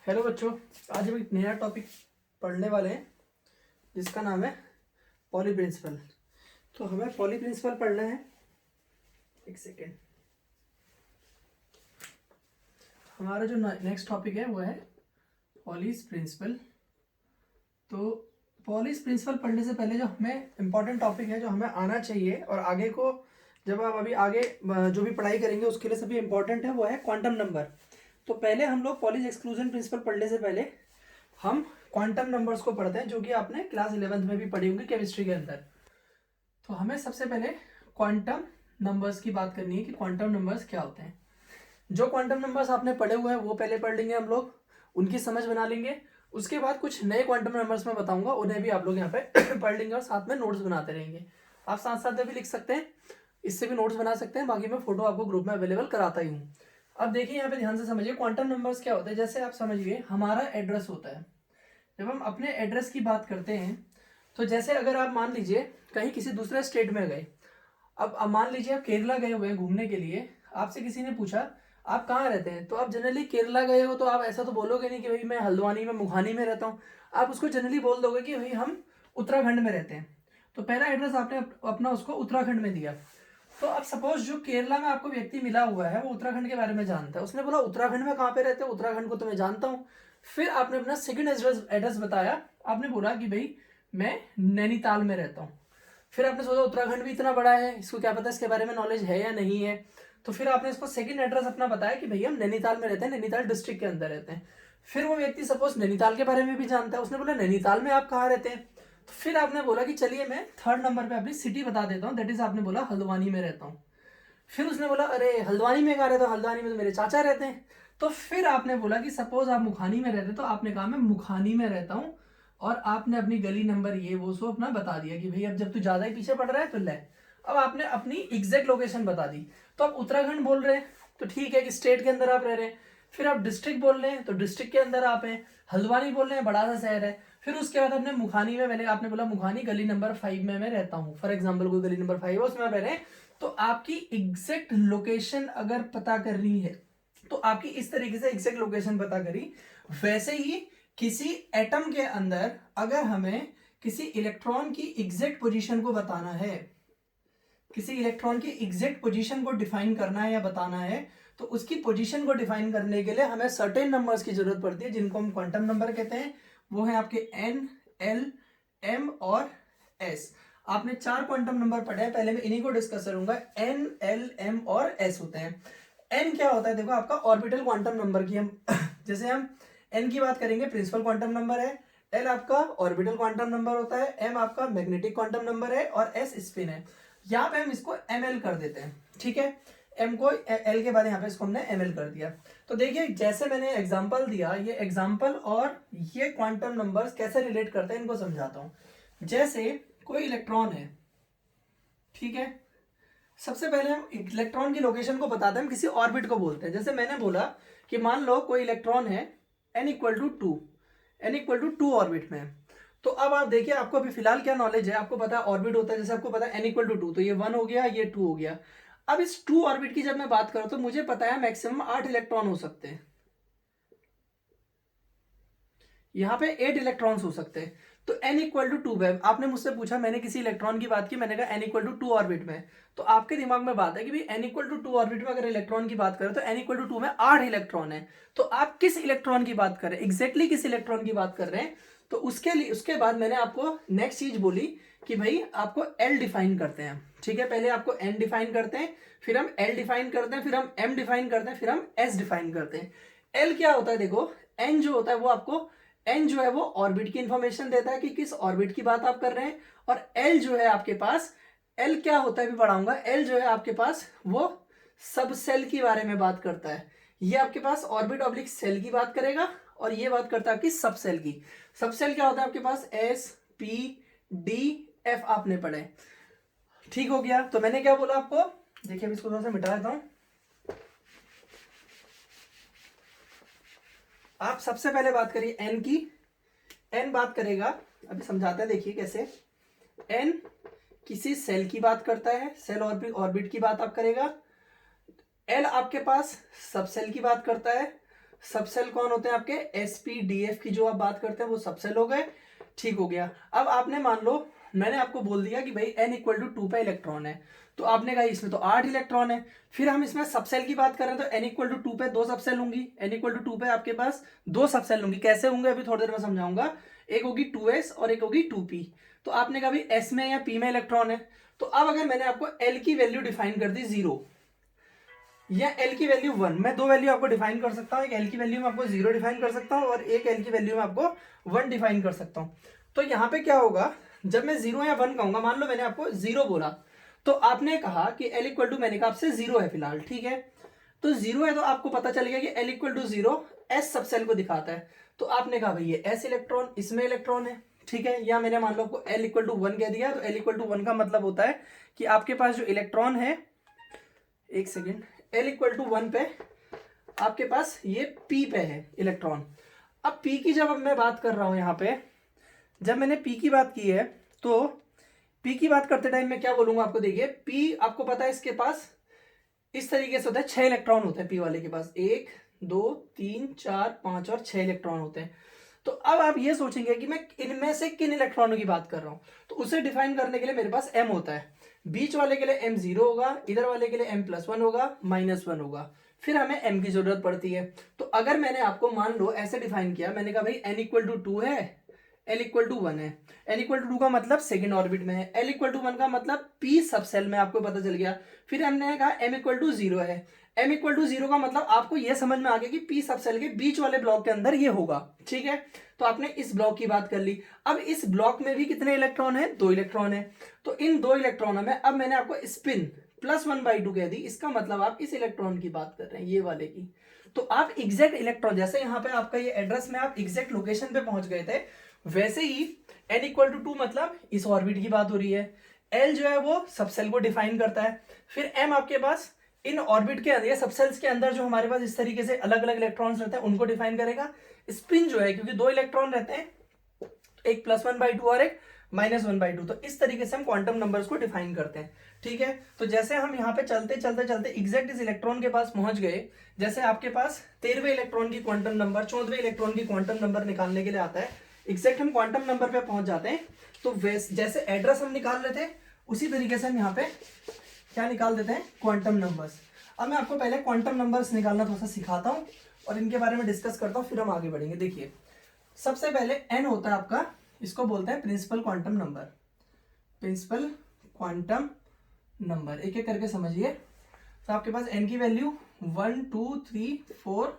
Hello बच्चों, आज हम एक नया टॉपिक पढ़ने वाले हैं जिसका नाम है पॉली प्रिंसिपल। तो हमें पॉली प्रिंसिपल पढ़ना है। एक सेकेंड। हमारा जो नेक्स्ट टॉपिक है वो है पॉलीज प्रिंसिपल। तो पॉलीज प्रिंसिपल पढ़ने से पहले जो हमें इम्पॉर्टेंट टॉपिक है जो हमें आना चाहिए और आगे को जब आप अभी आगे जो भी पढ़ाई करेंगे उसके लिए सभी इम्पॉर्टेंट है वो है क्वांटम नंबर। तो पहले हम लोग पॉलीज एक्सक्लूजन प्रिंसिपल पढ़ने से पहले हम क्वांटम नंबर्स को पढ़ते हैं जो कि आपने क्लास 11th में भी पढ़ी होंगी केमिस्ट्री के अंदर। तो हमें सबसे पहले क्वांटम नंबर्स की बात करनी है कि क्वांटम नंबर्स क्या होते हैं। जो क्वांटम नंबर्स आपने पढ़े हुए हैं वो पहले पढ़ लेंगे हम लोग, उनकी समझ बना लेंगे। उसके बाद कुछ नए क्वांटम नंबर्स मैं बताऊंगा, उन्हें भी आप लोग यहाँ पे पढ़ लेंगे और साथ में नोट्स बनाते रहेंगे। आप साथ साथ में भी लिख सकते हैं, इससे भी नोट्स बना सकते हैं। बाकी मैं फोटो आपको ग्रुप में अवेलेबल कराता ही हूँ। अब देखिए यहाँ पे ध्यान से समझिए क्वांटम नंबर्स क्या होते हैं। जैसे आप समझिए हमारा एड्रेस होता है। जब हम अपने एड्रेस की बात करते हैं तो जैसे अगर आप मान लीजिए कहीं किसी दूसरे स्टेट में गए, अब मान लीजिए आप केरला गए हुए हैं घूमने के लिए, आपसे किसी ने पूछा आप कहाँ रहते हैं, तो आप जनरली केरला गए हो तो आप ऐसा तो बोलोगे नहीं कि भाई मैं हल्द्वानी में मुहानी में रहता हूँ। आप उसको जनरली बोल दोगे कि भाई हम उत्तराखंड में रहते हैं। तो पहला एड्रेस आपने अपना उसको उत्तराखंड में दिया। तो अब सपोज जो केरला में आपको व्यक्ति मिला हुआ है वो उत्तराखंड के बारे में जानता है, उसने बोला उत्तराखंड में कहाँ पे रहते हो, उत्तराखंड को तो मैं जानता हूँ। फिर आपने अपना सेकंड एड्रेस बताया, आपने बोला कि भाई मैं नैनीताल में रहता हूँ। फिर आपने सोचा उत्तराखंड भी इतना बड़ा है, इसको क्या पता इसके बारे में नॉलेज है या नहीं है। तो फिर आपने इसको सेकंड एड्रेस अपना बताया कि भैया हम नैनीताल में रहते हैं, नैनीताल डिस्ट्रिक्ट के अंदर रहते हैं। फिर वो व्यक्ति सपोज नैनीताल के बारे में भी जानता है, उसने बोला नैनीताल में आप कहाँ रहते हैं। तो फिर आपने बोला कि चलिए मैं थर्ड नंबर पे अपनी सिटी बता देता हूँ, दैट इज आपने बोला हल्द्वानी में रहता हूँ। फिर उसने बोला अरे हल्द्वानी में कहाँ रहता हूँ, हल्द्वानी में तो मेरे चाचा रहते हैं। तो फिर आपने बोला कि सपोज आप मुखानी में रहते, तो आपने कहा मैं मुखानी में रहता हूँ। और आपने अपनी गली नंबर ये वो सो अपना बता दिया कि भाई अब जब तू ज्यादा ही पीछे पड़ रहा है तो ले। अब आपने अपनी एग्जैक्ट लोकेशन बता दी। तो आप उत्तराखंड बोल रहे हैं तो ठीक है कि स्टेट के अंदर आप रह रहे हैं। फिर आप डिस्ट्रिक्ट बोल रहे हैं तो डिस्ट्रिक्ट के अंदर आप हैं। हल्द्वानी बोल रहे हैं बड़ा सा शहर है। फिर उसके बाद आपने मुखानी में, मैंने आपने बोला मुखानी गली नंबर 5 में मैं रहता हूँ, फॉर एग्जाम्पल कोई गली नंबर 5 है उसमें आप रह रहे हैं। तो आपकी एग्जैक्ट लोकेशन अगर पता करनी है तो आपकी इस तरीके से एग्जैक्ट लोकेशन पता करी। वैसे ही किसी एटम के अंदर अगर हमें किसी इलेक्ट्रॉन की एग्जैक्ट पोजीशन को बताना है, किसी इलेक्ट्रॉन की एग्जैक्ट पोजीशन को डिफाइन करना है या बताना है, तो उसकी पोजीशन को डिफाइन करने के लिए हमें सर्टेन नंबर्स की जरूरत पड़ती है जिनको हम क्वांटम नंबर कहते हैं। वो है आपके एन, एल, एम और एस। आपने 4 क्वांटम नंबर पढ़े हैं, पहले मैं इन्हीं को डिस्कस करूंगा। एन, एल, एम और एस होते हैं। एन क्या होता है, देखो आपका ऑर्बिटल क्वांटम नंबर की हम जैसे हम एन की बात करेंगे प्रिंसिपल क्वांटम नंबर है, एल आपका ऑर्बिटल क्वांटम नंबर होता है, एम आपका मैग्नेटिक क्वांटम नंबर है और एस स्पिन है। यहाँ पे हम इसको एम एल कर देते हैं, ठीक है। एम को एल के बाद यहाँ पे इसको हमने एम एल कर दिया। तो देखिए जैसे मैंने एग्जांपल दिया, ये एग्जांपल और ये क्वांटम नंबर्स कैसे रिलेट करते हैं इनको समझाता हूं। जैसे कोई इलेक्ट्रॉन है, ठीक है। सबसे पहले हम इलेक्ट्रॉन की लोकेशन को बताते हैं, हम किसी ऑर्बिट को बोलते हैं। जैसे मैंने बोला कि मान लो कोई इलेक्ट्रॉन है n=2 ऑर्बिट में। तो अब आप देखिए आपको अभी फिलहाल क्या नॉलेज है, आपको पता है ऑर्बिट होता है, जैसे आपको पता है n=2 तो ये 1 हो गया, ये 2 हो गया। अब इस 2 ऑर्बिट की जब मैं बात करूं तो मुझे पता है मैक्सिमम 8 इलेक्ट्रॉन हो सकते हैं, यहाँ पे 8 इलेक्ट्रॉन्स हो सकते हैं। तो n=2 है। आपने मुझसे पूछा, मैंने किसी इलेक्ट्रॉन की बात की, मैंने कहा n=2 ऑर्बिट में। तो आपके दिमाग में बात है कि भाई n=2 ऑर्बिट में अगर इलेक्ट्रॉन की बात करें तो n=2 में 8 इलेक्ट्रॉन है। तो आप किस इलेक्ट्रॉन की बात कर रहे हैं, एग्जैक्टली किस इलेक्ट्रॉन की बात कर रहे हैं। तो उसके लिए उसके बाद मैंने आपको नेक्स्ट चीज बोली कि भाई आपको एल डिफाइन करते हैं, ठीक है। पहले आपको एन डिफाइन करते हैं, फिर हम एल डिफाइन करते हैं, फिर हम एम डिफाइन करते हैं, फिर हम एस डिफाइन करते हैं। एल क्या होता है, देखो एन जो होता है वो आपको, एन जो है वो ऑर्बिट की इंफॉर्मेशन देता है कि किस ऑर्बिट की बात आप कर रहे हैं। और एल जो है आपके पास, एल क्या होता है भी पढ़ाऊंगा। एल जो है आपके पास वो सब सेल के बारे में बात करता है। ये आपके पास ऑर्बिट ऑब्लिक सेल की बात करेगा और ये बात करता है आपकी सब सेल की। सब सेल क्या होता है आपके पास, एस, पी, डी, एफ आपने पढ़े, ठीक हो गया। तो मैंने क्या बोला आपको, देखिए अब इसको थोड़ा सा मिटा देता हूं। आप सबसे पहले बात करिए एन की। एन बात करेगा, अभी समझाते हैं, देखिए कैसे। एन किसी सेल की बात करता है, सेल ऑर्बिट की बात आप करेगा। एल आपके पास सब सेल की बात करता है। सबसेल कौन होते हैं आपके, sp-df की जो आप बात करते हैं वो सबसेल हो गए, ठीक हो गया। अब आपने मान लो मैंने आपको बोल दिया कि भाई n इक्वल टू 2 पे इलेक्ट्रॉन है, तो आपने कहा इसमें तो 8 इलेक्ट्रॉन है, फिर हम इसमें सबसेल की बात कर रहे हैं तो n इक्वल टू 2 पे 2 सबसेल लूंगी, n इक्वल टू 2 पे आपके पास 2 सबसेल लूंगी, कैसे होंगे अभी थोड़ी देर में समझाऊंगा। एक होगी 2s और एक होगी 2p। तो आपने कहा भाई s में या p में इलेक्ट्रॉन है, तो अब अगर मैंने आपको l की वैल्यू डिफाइन कर दी 0 या l की वैल्यू 1, मैं दो वैल्यू आपको डिफाइन कर सकता हूँ, एक l की वैल्यू में आपको 0 डिफाइन कर सकता हूँ और एक l की वैल्यू में आपको 1 डिफाइन कर सकता हूँ। तो यहाँ पे क्या होगा, जब मैं 0 या 1 कहूंगा, मान लो मैंने आपको 0 बोला, तो आपने कहा कि l इक्वल टू, मैंने कहा आपसे 0 है फिलहाल, ठीक है, तो 0 है तो आपको पता चल गया कि l इक्वल टू 0 s सबसेल को दिखाता है, तो आपने कहा भाई ये s इलेक्ट्रॉन, इसमें इलेक्ट्रॉन है, ठीक है, या मैंने मान लो आपको l इक्वल टू 1 कह दिया, तो l इक्वल टू 1 का मतलब होता है कि आपके पास जो इलेक्ट्रॉन है, एक सेकेंड, l इक्वल टू 1 पे आपके पास ये p पे है इलेक्ट्रॉन। अब p की जब मैं बात कर रहा हूं यहाँ पे, जब मैंने p की बात की है, तो p की बात करते टाइम मैं क्या बोलूंगा आपको, देखिए p आपको पता है इसके पास इस तरीके से होता है, 6 इलेक्ट्रॉन होते हैं p वाले के पास, 1 2 3 4 5 और 6 इलेक्ट्रॉन होते हैं। तो अब आप ये सोचेंगे कि मैं इनमें से किन इलेक्ट्रॉनों की बात कर रहा हूं, तो उसे डिफाइन करने के लिए मेरे पास m होता है, बीच वाले के लिए m0 होगा, इधर वाले के लिए m+1 होगा, -1 होगा, फिर हमें m की जरूरत पड़ती है। तो अगर मैंने आपको मान लो ऐसे डिफाइन किया, मैंने कहा भाई n इक्वल टू 2 है, l इक्वल टू 1 है, n इक्वल टू 2 का मतलब सेकेंड ऑर्बिट में है, l इक्वल टू 1 का मतलब p सबसेल में, आपको पता चल गया। फिर हमने कहा m इक्वल टू 0 है, m इक्वल टू 0 का मतलब आपको यह समझ में आ गया कि p सबसेल के बीच वाले ब्लॉक के अंदर ये होगा, ठीक है, तो आपने इस ब्लॉक की बात कर ली। अब इस ब्लॉक में भी कितने इलेक्ट्रॉन है, 2 इलेक्ट्रॉन है, तो इन 2 इलेक्ट्रॉनों में अब मैंने आपको स्पिन +1/2 कह दी, इसका मतलब आप इस इलेक्ट्रॉन की बात कर रहे हैं, ये वाले की। तो आप एग्जैक्ट इलेक्ट्रॉन, जैसे यहाँ पे आपका ये एड्रेस में आप एग्जैक्ट लोकेशन पे पहुंच गए थे, वैसे ही n इक्वल टू 2 मतलब इस ऑर्बिट की बात हो रही है, l जो है वो सबसेल को डिफाइन करता है, फिर m आपके पास इन ऑर्बिट के अंदर, सबसेल्स के अंदर जो हमारे पास इस तरीके से अलग अलग इलेक्ट्रॉन्स रहते हैं उनको डिफाइन करेगा। स्पिन जो है, क्योंकि 2 इलेक्ट्रॉन रहते हैं, एक +1/2 और एक -1/2, तो इस तरीके से हम क्वांटम नंबर्स को डिफाइन करते हैं, ठीक है। तो जैसे हम यहाँ पे चलते चलते चलते एग्जैक्ट इस इलेक्ट्रॉन के पास पहुंच गए, जैसे आपके पास 13वें इलेक्ट्रॉन की क्वांटम नंबर, 14वें इलेक्ट्रॉन की क्वांटम नंबर निकालने के लिए आता है, एग्जैक्ट हम क्वांटम नंबर पे पहुंच जाते हैं, तो जैसे एड्रेस हम निकाल रहे थे उसी तरीके से हम यहाँ पे क्या निकाल देते हैं, क्वांटम नंबर्स। अब मैं आपको पहले क्वांटम नंबर्स निकालना थोड़ा सा सिखाता हूँ और इनके बारे में डिस्कस करता हूँ, फिर हम आगे बढ़ेंगे। देखिए सबसे पहले n होता है आपका, इसको बोलते हैं principal quantum number, principal quantum number, एक एक करके समझिए। तो आपके पास n की वैल्यू 1 2 3 4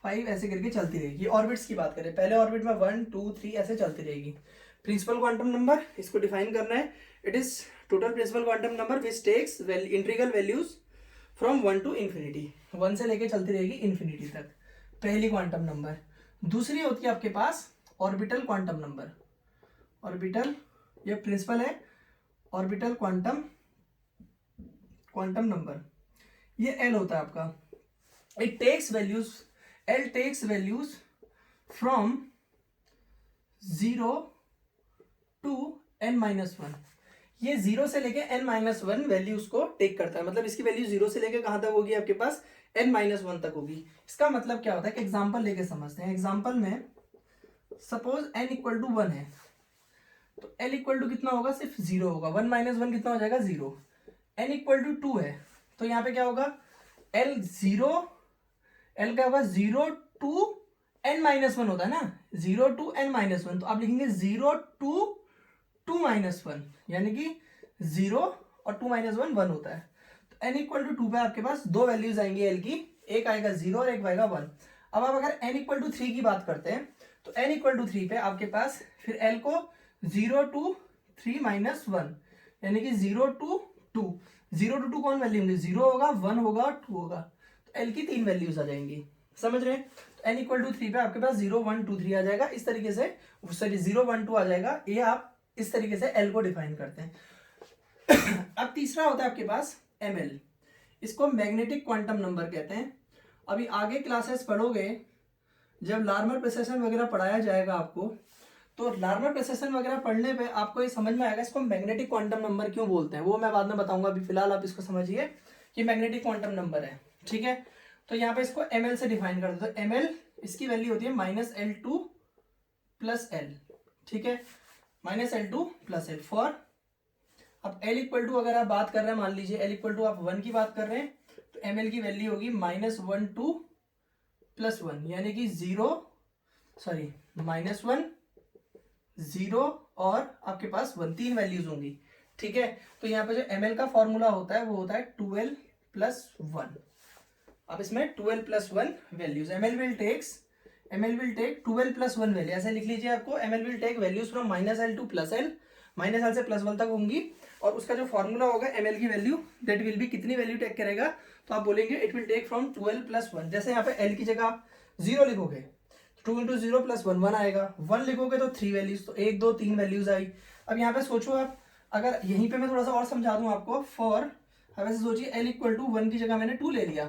5 ऐसे करके चलती रहेगी, ऑर्बिट्स की बात करें, पहले ऑर्बिट में 1 2 3 ऐसे चलती रहेगी। प्रिंसिपल क्वांटम नंबर, इसको डिफाइन करना है, it is total principal quantum number which takes integral values from 1 to infinity, 1 से लेके चलती रहेगी इन्फिनिटी तक, पहली क्वांटम नंबर। दूसरी होती है आपके पास ऑर्बिटल क्वांटम नंबर, ऑर्बिटल, ये प्रिंसिपल है, ऑर्बिटल क्वांटम नंबर, ये L होता है आपका, it takes values, L takes values from 0 to n-1, ये 0 से लेके n-1 वैल्यूज को टेक करता है, मतलब इसकी वैल्यू 0 से लेके कहां तक होगी, आपके पास n-1 तक होगी। इसका मतलब क्या होता है, कि एग्जांपल लेके समझते हैं। एग्जांपल में सपोज n इक्वल टू 1 है, तो l इक्वल टू कितना होगा, सिर्फ 0 होगा, 1-1 कितना हो जाएगा, 0। n इक्वल टू 2 है, तो यहाँ पे क्या होगा, l क्या होगा, 0 टू n-1 होता है ना, 0 टू n-1, तो आप लिखेंगे 0 टू 2-1, यानी कि 0 और 2-1 1 होता है। तो n इक्वल टू 2 पे आपके पास दो वैल्यूज आएंगी l की, एक आएगा 0 और एक आएगा 1। अब आप अगर n इक्वल टू 3 की बात करते हैं, तो n इक्वल टू 3 पे आपके पास फिर l को 0 टू 3-1, यानी कि 0 टू 2, 0 टू 2 कौन वैल्यू होंगी, 0 होगा, 1 होगा और 2 होगा, तो l की 3 वैल्यूज आ जाएंगी, समझ रहे हैं। तो n इक्वल टू 3 पे आपके पास 0 1 2 3 आ जाएगा, इस तरीके से, सॉरी 0 1 2 आ जाएगा, ये आप इस तरीके से l को डिफाइन करते हैं। अब तीसरा होता है आपके पास ml, इसको मैग्नेटिक क्वांटम नंबर कहते हैं। अभी आगे क्लासेस पढ़ोगे, जब लार्मर प्रेसेशन वगैरह पढ़ाया जाएगा आपको, तो लार्मर प्रेसेशन वगैरह पढ़ने पे आपको ये समझ में आएगा इसको मैग्नेटिक क्वांटम नंबर क्यों बोलते हैं, वो मैं बाद में बताऊंगा, अभी फिलहाल आप इसको समझिए कि मैग्नेटिक क्वांटम नंबर है, ठीक है। तो यहाँ पे इसको ml से डिफाइन कर दो, तो ml इसकी वैल्यू होती है -L2 + L, ठीक है, -L2 + L फॉर, अब L इक्वल टू अगर आप बात कर रहे हैं, मान लीजिए L इक्वल टू आप 1 की बात कर रहे हैं, तो ml की वैल्यू होगी -1 2 + 1, यानी कि -1 0 और आपके पास 1, 3 वैल्यूज होंगी, ठीक है। तो यहाँ पे जो ml का फॉर्मूला होता है वो होता है 2l + 1। अब इसमें 2l + 1 values, ml will take 2l + 1 value, ऐसे लिख लीजिए आपको, ml will take values from -L2 + L, -L से +1 तक होंगी, और उसका जो फॉर्मूला होगा ml की वैल्यू दैट विल बी कितनी वैल्यू टेक करेगा, तो आप बोलेंगे it will take from 2l + 1। जैसे यहाँ पे l की जगह 0 लिखोगे, 2 × 0 + 1 1 आएगा, 1 लिखोगे तो 3 वैल्यूज, तो 1 2 3 वैल्यूज आई। अब यहाँ पे सोचो आप, अगर यहीं पे मैं थोड़ा सा और समझा दूं आपको, फॉर, अब ऐसे सोचिए l इक्वल टू 1 की जगह मैंने 2 ले लिया,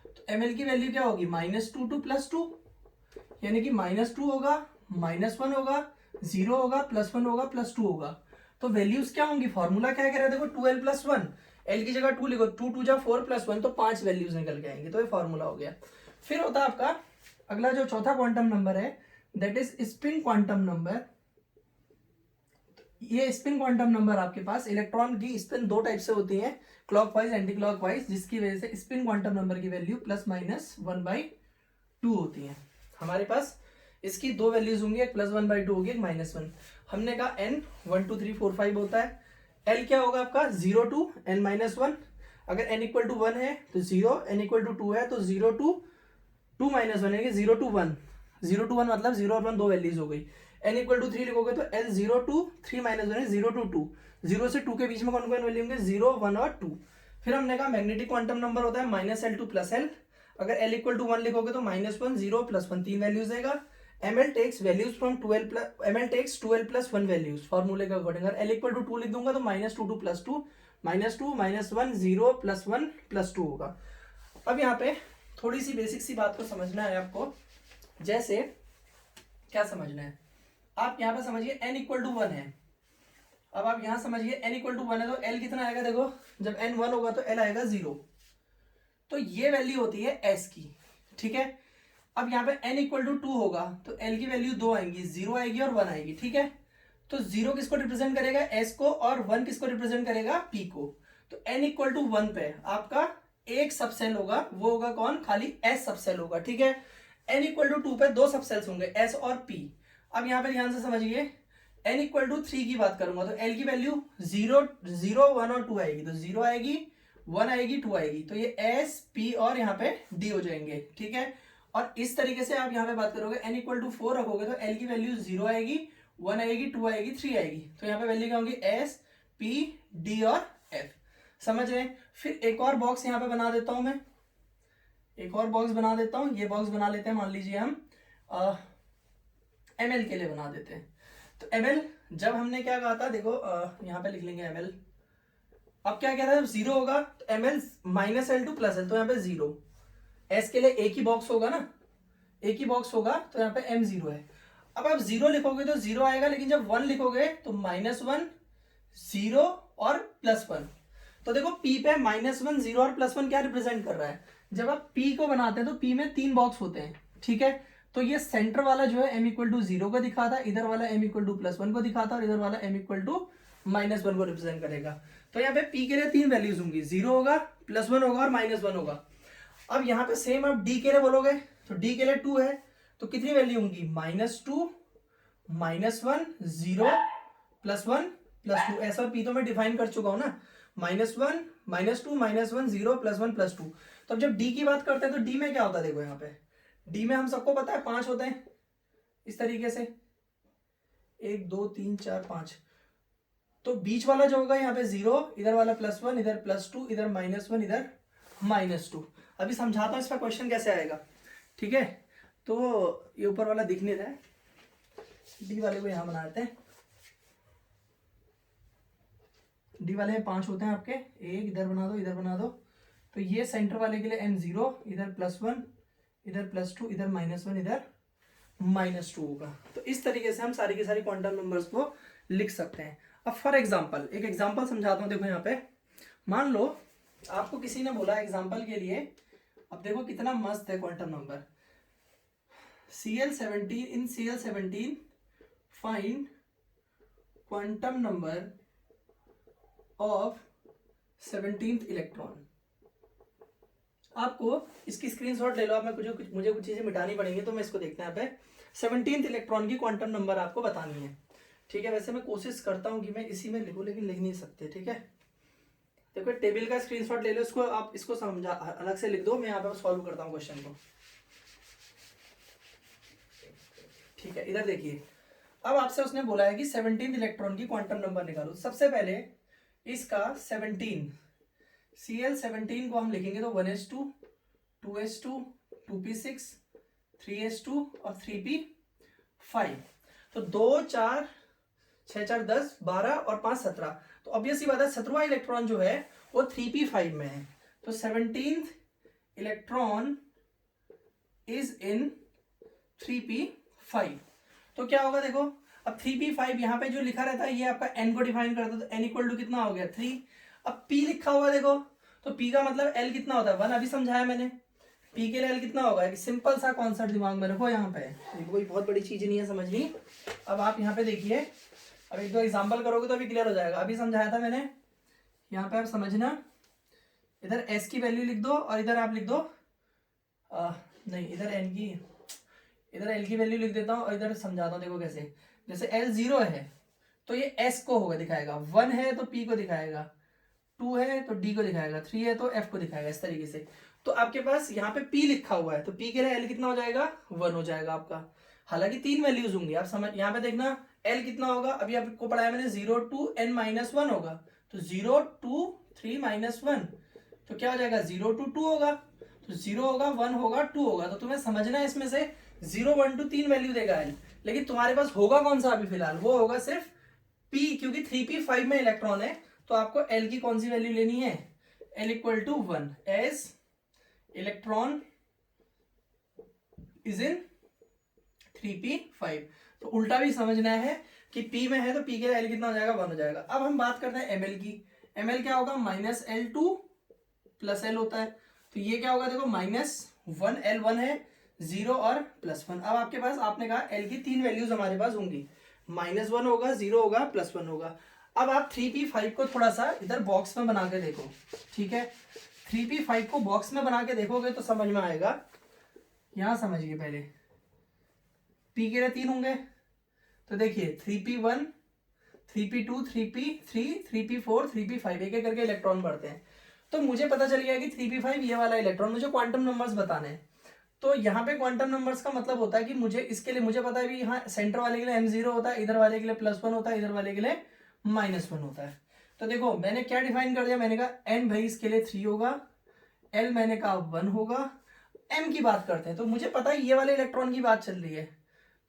तो ml की वैल्यू क्या होगी, -2 2 + 2, यानी कि -2 होगा, -1 होगा, 0 होगा, +1 होगा, +2 होगा। तो वैल्यूज क्या होंगी, फॉर्मूला क्या कह रहा है, देखो 2l + 1, l की जगह 2 लिखो, 2 2 जा 4 + 1, तो 5 वैल्यूज निकल के आएंगे, तो ये फॉर्मूला हो गया। फिर होता है आपका अगला जो चौथा क्वांटम नंबर है, that is spin quantum number. ये स्पिन क्वांटम नंबर आपके पास, इलेक्ट्रॉन की स्पिन 2 टाइप से होती है, क्लॉकवाइज एंटी क्लॉकवाइज, जिसकी वजह से स्पिन क्वांटम नंबर की वैल्यू ±1/2 होती है। हमारे पास इसकी 2 वैल्यूज होंगी, एक +1/2 होगी, एक -1। हमने कहा n 1 2 3 4 5 होता है, l क्या होगा आपका 0 to n - 1, अगर n = 1 है तो 0, n = 2 है तो 0 to 2 - 1, यानी कि 0 to 1, 0 to 1 मतलब 0 और 1 2 वैल्यूज हो गई। n = 3 लिखोगे तो l 0 to 3 - 1 है 0 to 2, 0 से 2 के बीच में कौन कौन वैल्यू होंगे, 0 1 और 2। फिर हमने कहा मैग्नेटिक क्वांटम नंबर होता है -L2 + L, अगर l = 1 लिखोगे तो -1 0 + 1 3 वैल्यूज देगा। ml takes values from 2l + 1 values, फॉर्मूले के अकॉर्डिंग, अगर l = 2 लिख दूंगा तो -2 2 + 2, -2 -1 0 + 1 + 2 होगा। अब यहाँ पे थोड़ी सी बेसिक सी बात को समझना है आपको, जैसे क्या समझना है, आप यहाँ पे समझिए n = 1 है, अब आप यहाँ समझिए n = 1 है तो l कितना आएगा, देखो जब n 1 होगा तो l आएगा 0, तो ये वैल्यू होती है s की, ठीक है। अब यहाँ पे n = 2 होगा तो l की वैल्यू 2 आएंगी, 0 आएगी और 1 आएगी, ठीक है। तो 0 किसको रिप्रेजेंट करेगा, s को, और 1 किसको रिप्रेजेंट करेगा, p को। तो n = 1 पे आपका एक सबसेल होगा, वो होगा कौन, खाली s सबसेल होगा, ठीक है। n = 2 पे 2 सबसेल्स होंगे, s और p। अब यहाँ पे ध्यान से समझिए, n = 3 की बात करूंगा तो l की वैल्यू 0 0 1 और 2 आएगी, तो 0 आएगी, 1 आएगी, 2 आएगी, तो ये s p और यहाँ पे d हो जाएंगे, ठीक है। और इस तरीके से आप यहाँ पे बात करोगे, n = 4 रखोगे तो l की वैल्यू 0 आएगी, 1 आएगी, 2 आएगी, 3 आएगी, तो यहाँ पे वैल्यू क्या होंगी, s p d और f, समझ रहे हैं। फिर एक और बॉक्स यहाँ पे बना देता हूं मैं, एक और बॉक्स बना देता हूं, ये बॉक्स बना लेते हैं, मान लीजिए हम ml के लिए बना देते हैं। तो ml जब हमने क्या कहा था, देखो यहाँ पे लिख लेंगे ml, अब क्या कह रहा है, जब 0 होगा तो ml -L2 + L, तो यहाँ पे 0, s के लिए एक ही बॉक्स होगा ना, एक ही बॉक्स होगा, तो यहाँ पे m0 है। अब आप 0 लिखोगे तो 0 आएगा, लेकिन जब 1 लिखोगे तो -1 0 और +1, तो देखो p पे -1 0 और +1 क्या रिप्रेजेंट कर रहा है, जब आप p को बनाते हैं तो p में 3 बॉक्स होते हैं, ठीक है। तो ये सेंटर वाला जो है m = 0 को दिखाता, इधर वाला m = +1 को दिखाता, और इधर वाला m = -1 को रिप्रेजेंट करेगा। तो यहाँ पे p के लिए 3 वैल्यूज होंगी, 0 होगा, +1 होगा और -1 होगा। अब यहाँ पे सेम आप d के लिए बोलोगे, तो d के लिए 2 है, तो कितनी वैल्यू होंगी, -2 -1 0 +1 +2, ऐसा p तो मैं डिफाइन कर चुका हूं ना, -1 -2 -1 0 +1 +2। तो अब जब d की बात करते हैं तो d में क्या होता है, देखो यहाँ पे d में हम सबको पता है 5 होते हैं, इस तरीके से 1 2 3 4 5, तो बीच वाला जो होगा यहाँ पे 0, इधर वाला +1, इधर +2, इधर -1, इधर -2। अभी समझाता हूँ इसका क्वेश्चन कैसे आएगा, ठीक है। तो ये ऊपर वाला दिख नहीं रहा है, डी वाले को यहाँ बना देते हैं, डी वाले में 5 होते हैं आपके, एक इधर बना दो, इधर बना दो, तो ये सेंटर वाले के लिए m0, इधर +1, इधर +2, इधर -1, इधर -2 होगा। तो इस तरीके से हम सारी की सारी क्वांटम नंबर्स को लिख सकते हैं। अब फॉर एग्जांपल, एक एग्जांपल समझाता हूँ, देखो यहाँ पे मान लो आपको किसी ने बोला एग्जांपल के लिए, अब देखो कितना मस्त है quantum number. Cl17, in Cl17 find quantum number of 17th electron. आपको इसकी स्क्रीनशॉट ले लो आप, मुझे कुछ चीजें मिटानी पड़ेंगी तो मैं इसको देखते हैं। यहाँ पे 17th इलेक्ट्रॉन की क्वांटम नंबर आपको बतानी है, ठीक है। वैसे मैं कोशिश करता हूँ कि मैं इसी में लिखूं, लेकिन लिख नहीं सकते, ठीक है। देखो टेबल का स्क्रीनशॉट ले लो, इसको आप इसको समझा अलग से लिख दो, मैं यहाँ पे सॉल्व करता हूँ क्वेश्चन को, ठीक है। इधर देखिए, अब आपसे उसने बोला है कि 17th इलेक्ट्रॉन की क्वांटम नंबर निकालो। सबसे पहले इसका 17 Cl17 को हम लिखेंगे तो 1s2 2s2 2p6 3s2 और 3p5। तो 2 4 6 4 10 12 और 5 17। तो ऑब्वियस ही बात है 17वां इलेक्ट्रॉन जो है वो 3p5 में है। तो 17th electron is in 3p5। तो क्या होगा देखो, अब 3p5 यहाँ पे जो लिखा रहता है ये आपका n को डिफाइन करता है, तो n इक्वल टू कितना हो गया 3। अब p लिखा हुआ देखो, तो p का मतलब l कितना होता है 1, अभी समझाया मैंने। p के लिए l कितना होगा, एक सिंपल सा कॉन्सेप्ट दिमाग में रखो यहाँ पे, कोई बहुत बड़ी चीज नहीं है समझनी। अब आप यहाँ पे देखिए, अब एक दो एग्जाम्पल करोगे तो अभी क्लियर हो जाएगा। अभी समझाया था मैंने, यहाँ पे आप समझना, इधर s की वैल्यू लिख दो और इधर आप लिख दो नहीं, इधर l की वैल्यू लिख देता हूँ और इधर समझाता हूँ। देखो कैसे, जैसे l 0 है तो ये s को होगा दिखाएगा, 1 है तो p को दिखाएगा, 2 है तो d को दिखाएगा, 3 है तो f को दिखाएगा, इस तरीके से। तो आपके पास यहाँ पे p लिखा हुआ है तो p के लिए l कितना हो जाएगा 1 हो जाएगा आपका। हालांकि 3 वैल्यूज होंगी, आप समझ, यहाँ पे देखना l कितना होगा, अभी आपको पढ़ाया मैंने 0 to n - 1 होगा, तो 0 2 3 - 1, तो क्या हो जाएगा 0 to 2 होगा, तो 0 होगा 1 होगा 2 होगा। तो तुम्हें समझना है इसमें से 0 1 2 3 वैल्यू देगा l, लेकिन तुम्हारे पास होगा कौन सा अभी फिलहाल, वो होगा सिर्फ p, क्योंकि 3p5 में इलेक्ट्रॉन है। तो आपको l की कौन सी वैल्यू लेनी है, l equal to 1 as electron is in 3p5। तो उल्टा भी समझना है कि p में है तो p के लिए l कितना हो जाएगा 1 हो जाएगा। अब हम बात करते हैं ml की। ml क्या होगा -L2 + l होता है, तो ये क्या होगा देखो -1 L1 है 0 और +1। अब आपके पास, आपने कहा l की 3 वैल्यूज हमारे पास होंगी, -1 होगा 0 होगा +1 होगा। अब आप 3p5 को थोड़ा सा इधर बॉक्स में बना के देखो, ठीक है। 3p5 को बॉक्स में बना के देखोगे तो समझ में आएगा। यहां समझिए, पहले p के लिए 3 होंगे, तो देखिए 3p1 3p2 3p3 3p4 3p5 एक एक करके इलेक्ट्रॉन बढ़ते हैं। तो मुझे पता चल गया कि 3p5 ये वाला इलेक्ट्रॉन, मुझे क्वांटम नंबर्स बताने हैं। तो यहाँ पे क्वांटम नंबर्स का मतलब होता है कि मुझे इसके लिए, मुझे पता है भी यहाँ सेंटर वाले के लिए m0 होता है, इधर वाले के लिए +1 होता है, इधर वाले के लिए -1 होता है। तो देखो मैंने क्या डिफाइन कर दिया, मैंने कहा n भाई इसके लिए 3 होगा, l मैंने कहा 1 होगा। m की बात करते हैं, तो मुझे पता है ये वाले इलेक्ट्रॉन की बात चल रही है,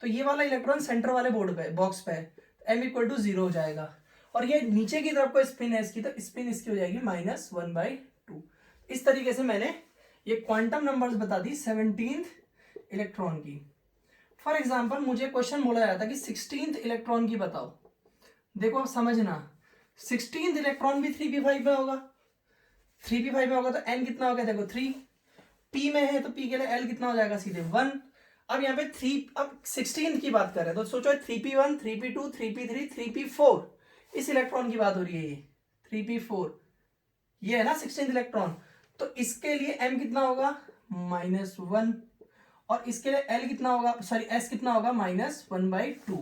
तो ये वाला इलेक्ट्रॉन सेंटर वाले बोर्ड पे, बॉक्स पे है, m इक्वल टू 0 हो जाएगा। और ये नीचे की तरफ को स्पिन है इसकी, तो स्पिन इसकी हो जाएगी -1/2। इस तरीके से मैंने ये क्वांटम नंबर्स बता दी 17th इलेक्ट्रॉन की। फॉर एग्जाम्पल मुझे क्वेश्चन बोला जाता कि 16th इलेक्ट्रॉन की बताओ। देखो अब समझना, 16th इलेक्ट्रॉन भी 3p5 में होगा, 3p5 में होगा तो n कितना हो गया देखो 3, p में है तो p के लिए l कितना हो जाएगा सीधे 1। अब यहाँ पे 3, अब 16th की बात कर रहे हैं तो सोचो 3p1 3p2 3p3 3p4, इस इलेक्ट्रॉन की बात हो रही है, ये 3p4 ये है ना 16th इलेक्ट्रॉन। तो इसके लिए m कितना होगा -1 और इसके लिए l कितना होगा, सॉरी s कितना होगा -1/2,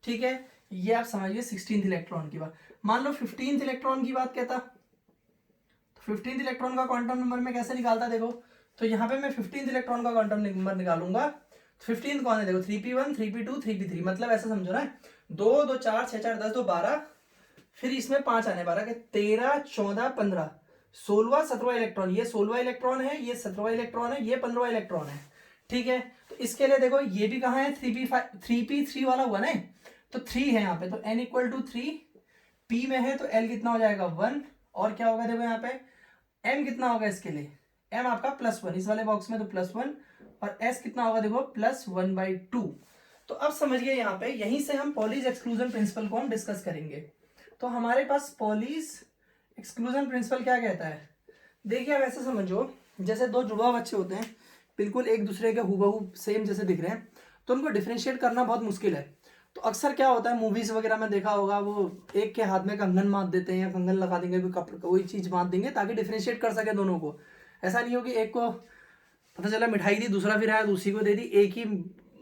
ठीक है। ये आप समझिए 16th इलेक्ट्रॉन की बात। मान लो 15th इलेक्ट्रॉन की बात कहता, तो 15th इलेक्ट्रॉन का क्वांटम नंबर मैं कैसे निकालता देखो, तो यहाँ पे मैं 15th इलेक्ट्रॉन का क्वांटम नंबर निकालूंगा। 15th कौन है देखो 3p1 3p2 3p3, मतलब ऐसा समझो ना 2 2 4 6 4 10 2 12, फिर इसमें 5 आने 12 के 13 14 15 16वां 17वां इलेक्ट्रॉन, ये 16वां इलेक्ट्रॉन है, ये 17वां इलेक्ट्रॉन है, ये 15वां इलेक्ट्रॉन है, ठीक है। तो इसके लिए देखो ये भी कहाँ है 3p3 वाला 1 है, तो 3 है यहाँ पे, तो n इक्वल टू 3, p में है तो l कितना हो जाएगा 1, और क्या होगा देखो यहाँ पे m कितना होगा इसके लिए, m आपका +1, इस वाले बॉक्स में तो +1, और s कितना होगा देखो +1/2। तो अब समझिए यहाँ पे, यहीं से हम पॉलीज एक्सक्लूजन प्रिंसिपल को हम डिस्कस करेंगे। तो हमारे पास पॉलीज एक्सक्लूजन प्रिंसिपल क्या कहता है, देखिए अब ऐसे समझो जैसे दो जुड़वा बच्चे होते हैं, बिल्कुल एक दूसरे के हूबहू सेम जैसे दिख रहे हैं, तो उनको डिफ्रेंशिएट करना बहुत मुश्किल है। तो अक्सर क्या होता है, मूवीज वगैरह में देखा होगा, वो एक के हाथ में कंगन बांध देते हैं या कंगन लगा देंगे, कोई कपड़े कोई चीज़ बांध देंगे ताकि डिफ्रेंशिएट कर सके दोनों को। ऐसा नहीं हो कि एक को पता चला मिठाई दी, दूसरा फिर आया दूसरी को दे दी, एक ही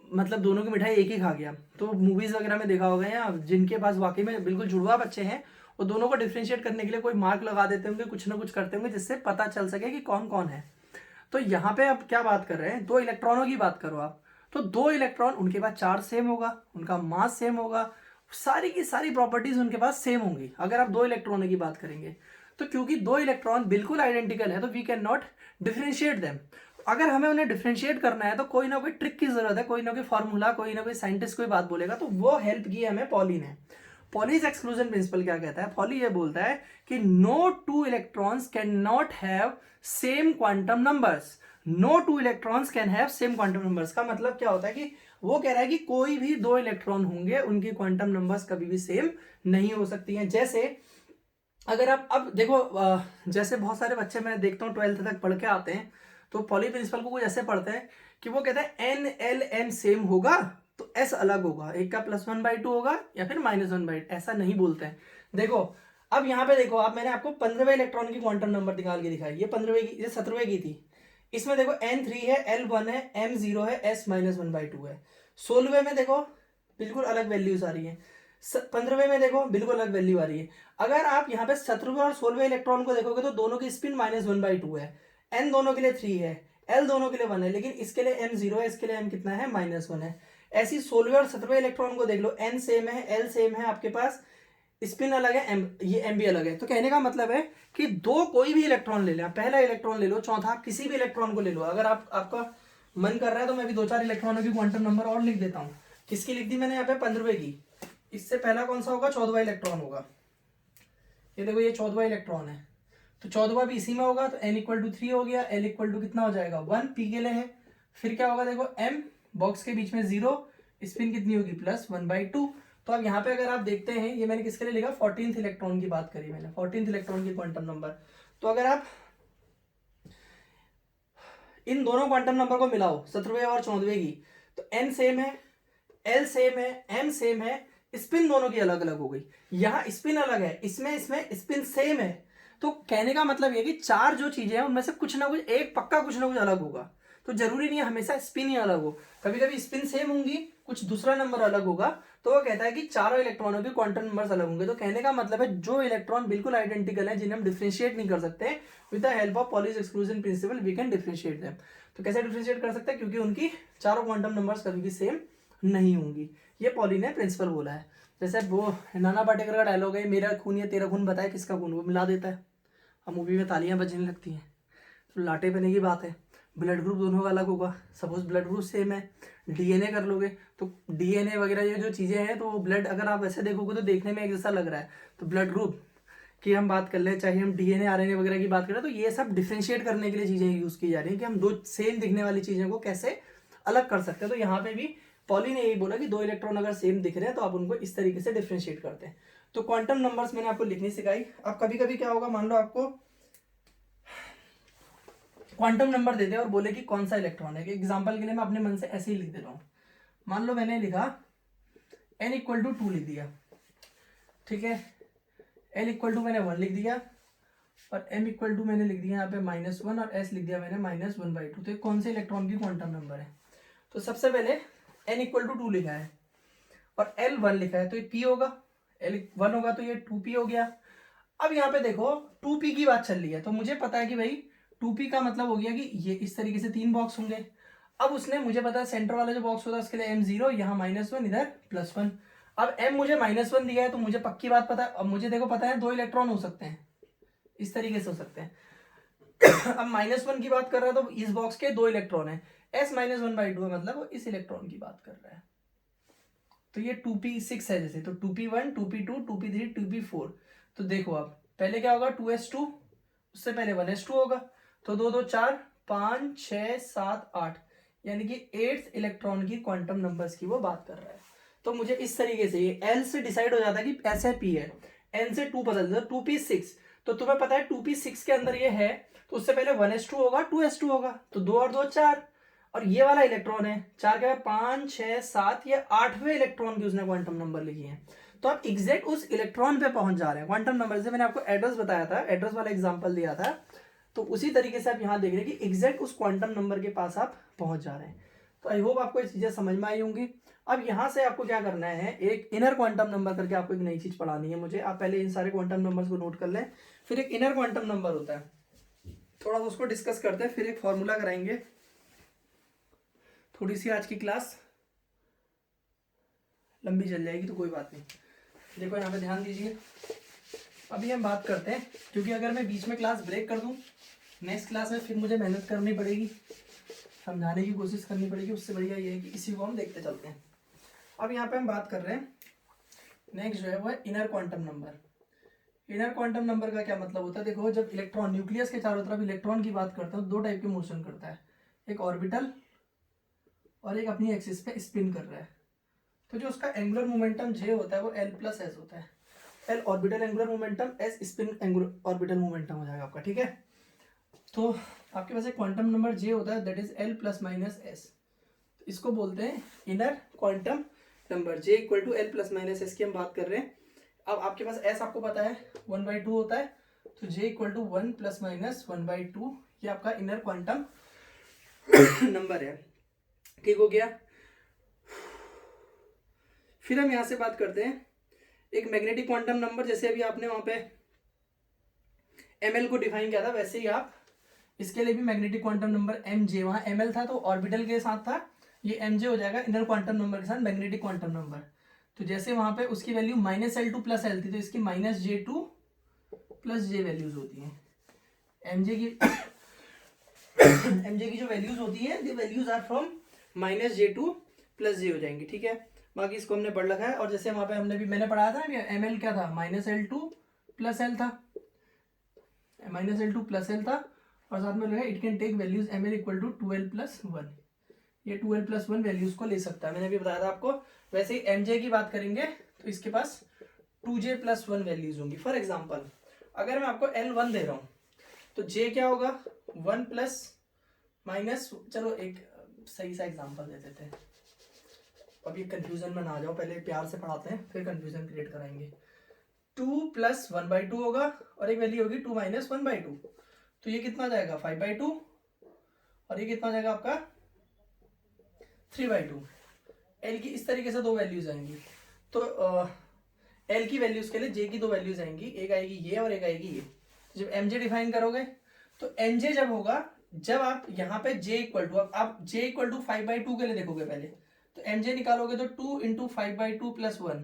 मतलब दोनों की मिठाई एक ही खा गया। तो मूवीज वगैरह में देखा होगा, या जिनके पास वाकई में बिल्कुल जुड़वा बच्चे हैं, वो दोनों को डिफ्रेंशिएट करने के लिए कोई मार्क लगा देते होंगे, कुछ ना कुछ करते होंगे जिससे पता चल सके कि कौन कौन है। तो यहाँ पे अब क्या बात कर रहे हैं, दो इलेक्ट्रॉनों की बात करो आप, तो दो इलेक्ट्रॉन, उनके पास चार्ज सेम होगा, उनका मास सेम होगा, सारी की सारी प्रॉपर्टीज उनके पास सेम होंगी अगर आप दो इलेक्ट्रॉनों की बात करेंगे। तो क्योंकि दो इलेक्ट्रॉन बिल्कुल आइडेंटिकल है, तो we can not differentiate them. अगर हमें उन्हें डिफ्रेंशिएट करना है तो कोई ना कोई ट्रिक की जरूरत है, कोई ना कोई फॉर्मूला, कोई ना कोई साइंटिस्ट कोई बात बोलेगा, तो वो हेल्प की हमें पॉली ने। पॉलीज एक्सक्लूजन प्रिंसिपल क्या कहता है, पॉली ये बोलता है कि no two electrons can not have same quantum numbers. No two electrons can have same quantum numbers का मतलब क्या होता है कि वो कह रहा है कि कोई भी दो इलेक्ट्रॉन होंगे, उनकी क्वांटम नंबर्स कभी भी सेम नहीं हो सकती हैं। जैसे अगर आप अब देखो, जैसे बहुत सारे बच्चे मैं देखता हूँ 12th तक पढ़ के आते हैं, तो पॉली प्रिंसिपल को कुछ ऐसे पढ़ते हैं कि वो कहते हैं एन एल एन सेम होगा तो एस अलग होगा, एक का +1/2 होगा या फिर -1/2, ऐसा नहीं बोलते हैं। देखो अब यहाँ पे देखो आप, मैंने आपको 15वें इलेक्ट्रॉन की क्वांटम नंबर निकाल के दिखाई, ये 15वें की, ये 17वें की थी। इसमें देखो N3 है, L1 है, M0 है, S -1/2 है। 16वें में देखो बिल्कुल अलग वैल्यूज आ रही है, 15वें में देखो बिल्कुल अलग वैल्यू आ रही है। अगर आप यहाँ पे 17वें और 16वें इलेक्ट्रॉन को देखोगे तो दोनों की स्पिन -1/2 है, N दोनों के लिए 3 है, L दोनों के लिए 1 है, लेकिन इसके लिए M0 है, इसके लिए M कितना है, -1 है। ऐसी 16वें और 17वें इलेक्ट्रॉन को देख लो, N सेम है, L सेम है, आपके पास स्पिन अलग है, M ये M भी अलग है। तो कहने का मतलब है कि दो कोई भी इलेक्ट्रॉन ले लें, पहला इलेक्ट्रॉन ले लो, चौथा किसी भी इलेक्ट्रॉन को ले लो। अगर आपका मन कर रहा है तो मैं भी 2-4 इलेक्ट्रॉनों की क्वांटम नंबर और लिख देता हूँ। किसकी लिख दी मैंने यहाँ पे, 15वें की। इससे पहला कौन सा होगा, 14वां इलेक्ट्रॉन होगा। ये देखो ये 14वां इलेक्ट्रॉन है, तो 14वां भी इसी में होगा, तो n=3 हो गया, l इक्वल कितना हो जाएगा 1, p के लिए है। फिर क्या होगा देखो, m बॉक्स के बीच में 0, स्पिन कितनी होगी +1/2। तो अब यहाँ पे अगर आप देखते हैं, ये मैंने किसके लिए लिखा, 14th इलेक्ट्रॉन की बात करी मैंने, 14th इलेक्ट्रॉन की क्वांटम नंबर। तो अगर आप इन दोनों क्वांटम नंबर को मिलाओ, 17वें और 14वें की, तो n सेम है, L सेम है, M सेम है, स्पिन दोनों की अलग अलग हो गई। यहाँ स्पिन अलग है, इसमें इसमें स्पिन सेम है। तो कहने का मतलब ये कि चार जो चीजें हैं उनमें से कुछ ना कुछ एक पक्का कुछ ना कुछ अलग होगा। तो जरूरी नहीं है हमेशा स्पिन ही अलग हो, कभी कभी स्पिन सेम होंगी, कुछ दूसरा नंबर अलग होगा। तो वो कहता है कि चारों इलेक्ट्रॉनों के क्वांटम नंबर्स अलग होंगे। तो कहने का मतलब है जो इलेक्ट्रॉन बिल्कुल आइडेंटिकल है, जिन्हें हम डिफरेंशिएट नहीं कर सकते, with the help of Pauli's exclusion principle we can differentiate them. तो कैसे डिफरेंशिएट कर सकते हैं, क्योंकि उनकी चारों क्वांटम नंबर्स कभी भी सेम नहीं होंगी। ये पॉली ने प्रिंसिपल बोला है। जैसे वो नाना पाटेकर का डायलॉग है, मेरा खून या तेरा खून बताए किसका खून, वो मिला देता है, अब मूवी में तालियां बजने लगती हैं। तो लाटे पहने की बात है, ब्लड ग्रुप दोनों का अलग होगा, सपोज ब्लड ग्रुप सेम है, डीएनए कर लोगे तो डीएनए वगैरह ये जो चीज़ें हैं, तो ब्लड अगर आप ऐसे देखोगे तो देखने में एक जैसा लग रहा है। तो ब्लड ग्रुप की हम बात कर ले, चाहे हम डीएनए आरएनए वगैरह की बात करें, तो ये सब डिफ्रेंशिएट करने के लिए चीज़ें यूज़ की जा रही हैं कि हम दो सेम दिखने वाली चीज़ों को कैसे अलग कर सकते हैं। तो यहाँ पे भी पॉली ने यही बोला कि दो इलेक्ट्रॉन अगर सेम दिख रहे हैं तो आप उनको इस तरीके से डिफ्रेंशिएट करते हैं। तो क्वांटम नंबर्स मैंने आपको लिखनी सिखाई। अब कभी कभी क्या होगा, मान लो आपको क्वांटम नंबर दे दे और बोले कि कौन सा इलेक्ट्रॉन है। एग्जांपल के लिए मैं अपने मन से ऐसे ही लिख दे रहा हूँ। मान लो मैंने लिखा n=2 लिख दिया, ठीक है, l मैंने 1 लिख दिया, और m मैंने लिख दिया यहाँ पे -1, और s लिख दिया मैंने -1/2। तो ये कौन से इलेक्ट्रॉन की क्वांटम नंबर है। तो सबसे पहले n=2 लिखा है और l 1 लिखा है, तो ये p होगा, l 1 होगा तो ये 2p हो गया। अब यहाँ पे देखो 2p की बात चल रही है, तो मुझे पता है कि भाई 2p का मतलब हो गया कि ये इस तरीके से 3 बॉक्स होंगे। अब उसने मुझे पता है सेंटर वाला जो बॉक्स होता है उसके लिए m0, यहाँ -1, इधर +1। अब m मुझे -1 दिया है तो मुझे पक्की बात पता है। अब मुझे देखो पता है 2 इलेक्ट्रॉन हो सकते हैं, इस तरीके से हो सकते हैं। अब -1 की बात कर रहा है तो इस बॉक्स के 2 इलेक्ट्रॉन है, s -1/2 है, मतलब वो इस इलेक्ट्रॉन की बात कर रहा है। तो ये 2p6 है जैसे, तो 2p1, 2p2, 2p3, 2p4। तो देखो आप पहले क्या होगा, 2s2, उससे पहले 1s2 होगा, तो 2 2 4 5 6 7 8, यानी कि 8th इलेक्ट्रॉन की क्वांटम नंबर्स की वो बात कर रहा है। तो मुझे इस तरीके से ये L से डिसाइड हो जाता है कि ऐसे p है, N से 2 बदल दो, 2p6। तो तुम्हें पता है 2p6 के अंदर ये है, तो उससे पहले 1s2 होगा, 2s2 होगा, तो 2 और 2 4, और ये वाला इलेक्ट्रॉन है 4 के बाद 5 6 7, ये 8वें इलेक्ट्रॉन की उसने क्वांटम नंबर लिखी है। तो आप एग्जैक्ट उस इलेक्ट्रॉन पे पहुंच जा रहे हैं क्वांटम नंबर से। मैंने आपको एड्रेस बताया था, एड्रेस वाला एग्जांपल दिया था, तो उसी तरीके से आप यहाँ देख रहे हैं कि एग्जैक्ट उस क्वांटम नंबर के पास आप पहुंच जा रहे हैं। तो आई होप आपको ये चीजें समझ में आई होंगी। अब यहाँ से आपको क्या करना है, एक इनर क्वांटम नंबर करके आपको एक नई चीज पढ़ानी है मुझे। आप पहले इन सारे क्वांटम नंबर्स को नोट कर लें, फिर एक इनर क्वांटम नंबर होता है, थोड़ा सा उसको डिस्कस करते हैं, फिर एक फॉर्मूला कराएंगे। थोड़ी सी आज की क्लास लंबी चल जाएगी तो कोई बात नहीं। देखो यहाँ पे ध्यान दीजिए, अभी हम बात करते हैं, क्योंकि अगर मैं बीच में क्लास ब्रेक कर दूं नेक्स्ट क्लास में फिर मुझे मेहनत करनी पड़ेगी, समझाने की कोशिश करनी पड़ेगी। उससे बढ़िया ये है कि इसी को हम देखते चलते हैं। अब यहाँ पे हम बात कर रहे हैं नेक्स्ट जो है वो है inner quantum number. Inner quantum number का क्या मतलब होता है, देखो जब इलेक्ट्रॉन न्यूक्लियस के चारों तरफ इलेक्ट्रॉन की बात करते हैं, दो टाइप के मोशन करता है, एक ऑर्बिटल और एक अपनी एक्सिस पे स्पिन कर रहा है। तो जो उसका एंगुलर मोमेंटम जे होता है वो L + S होता है। L orbital angular momentum, S spin angular orbital momentum हो जाएगा आपका, ठीक है। तो आपके पास एक क्वांटम नंबर जे होता है, दैट इज L ± S। इसको बोलते हैं inner quantum number. J = L ± S की हम बात कर रहे हैं। अब आपके पास S आपको पता है 1/2 होता है, तो J = 1 ± 1/2, ये आपका इनर क्वांटम नंबर है। ठीक हो गया। फिर हम यहां से बात करते हैं एक मैग्नेटिक क्वांटम नंबर। जैसे अभी आपने वहां पे ml को डिफाइन किया था, वैसे ही आप इसके लिए भी मैग्नेटिक क्वांटम नंबर mj, वहां ml था तो ऑर्बिटल के साथ था, ये mj हो जाएगा इनर क्वांटम नंबर के साथ मैग्नेटिक क्वांटम नंबर। तो जैसे वहां पे उसकी वैल्यू -L2 + L थी, तो इसकी -J2 + J वैल्यूज होती हैं। mj की mj की जो वैल्यूज होती है, the values are from -J2 + J हो जाएंगी, ठीक है। बाकी इसको हमने पढ़ रखा है। और जैसे वहां पे हमने भी मैंने पढ़ाया था ना, ml क्या था, -L2 + L था, -L2 + L था, और साथ में it can take values ml = 2L + 1, ये 2L + 1 वैल्यूज को ले सकता है, मैंने अभी बताया था आपको। वैसे ही mj की बात करेंगे तो इसके पास 2J + 1 वैल्यूज होंगी। फॉर एग्जाम्पल अगर मैं आपको L1 दे रहा हूँ तो j क्या होगा, 1 ± चलो एक सही सा एग्जाम्पल दे देते हैं, अभी कंफ्यूजन में ना आ जाओ, पहले प्यार से पढ़ाते हैं फिर कंफ्यूजन क्रिएट कराएंगे। 2 + 1/2 होगा और एक वैल्यू होगी 2 - 1/2, तो ये कितना जाएगा 5/2, और ये कितना जाएगा आपका 3/2। एल की इस तरीके से दो वैल्यूज आएंगी। तो एल की वैल्यूज के लिए जे की दो वैल्यूज आएंगी, एक आएगी ये और एक आएगी ये। जब mj डिफाइन करोगे तो mj जब होगा, जब आप यहाँ पे j = आप j = 5/2 के लिए देखोगे पहले, तो mj निकालोगे तो 2 × 5/2 + 1,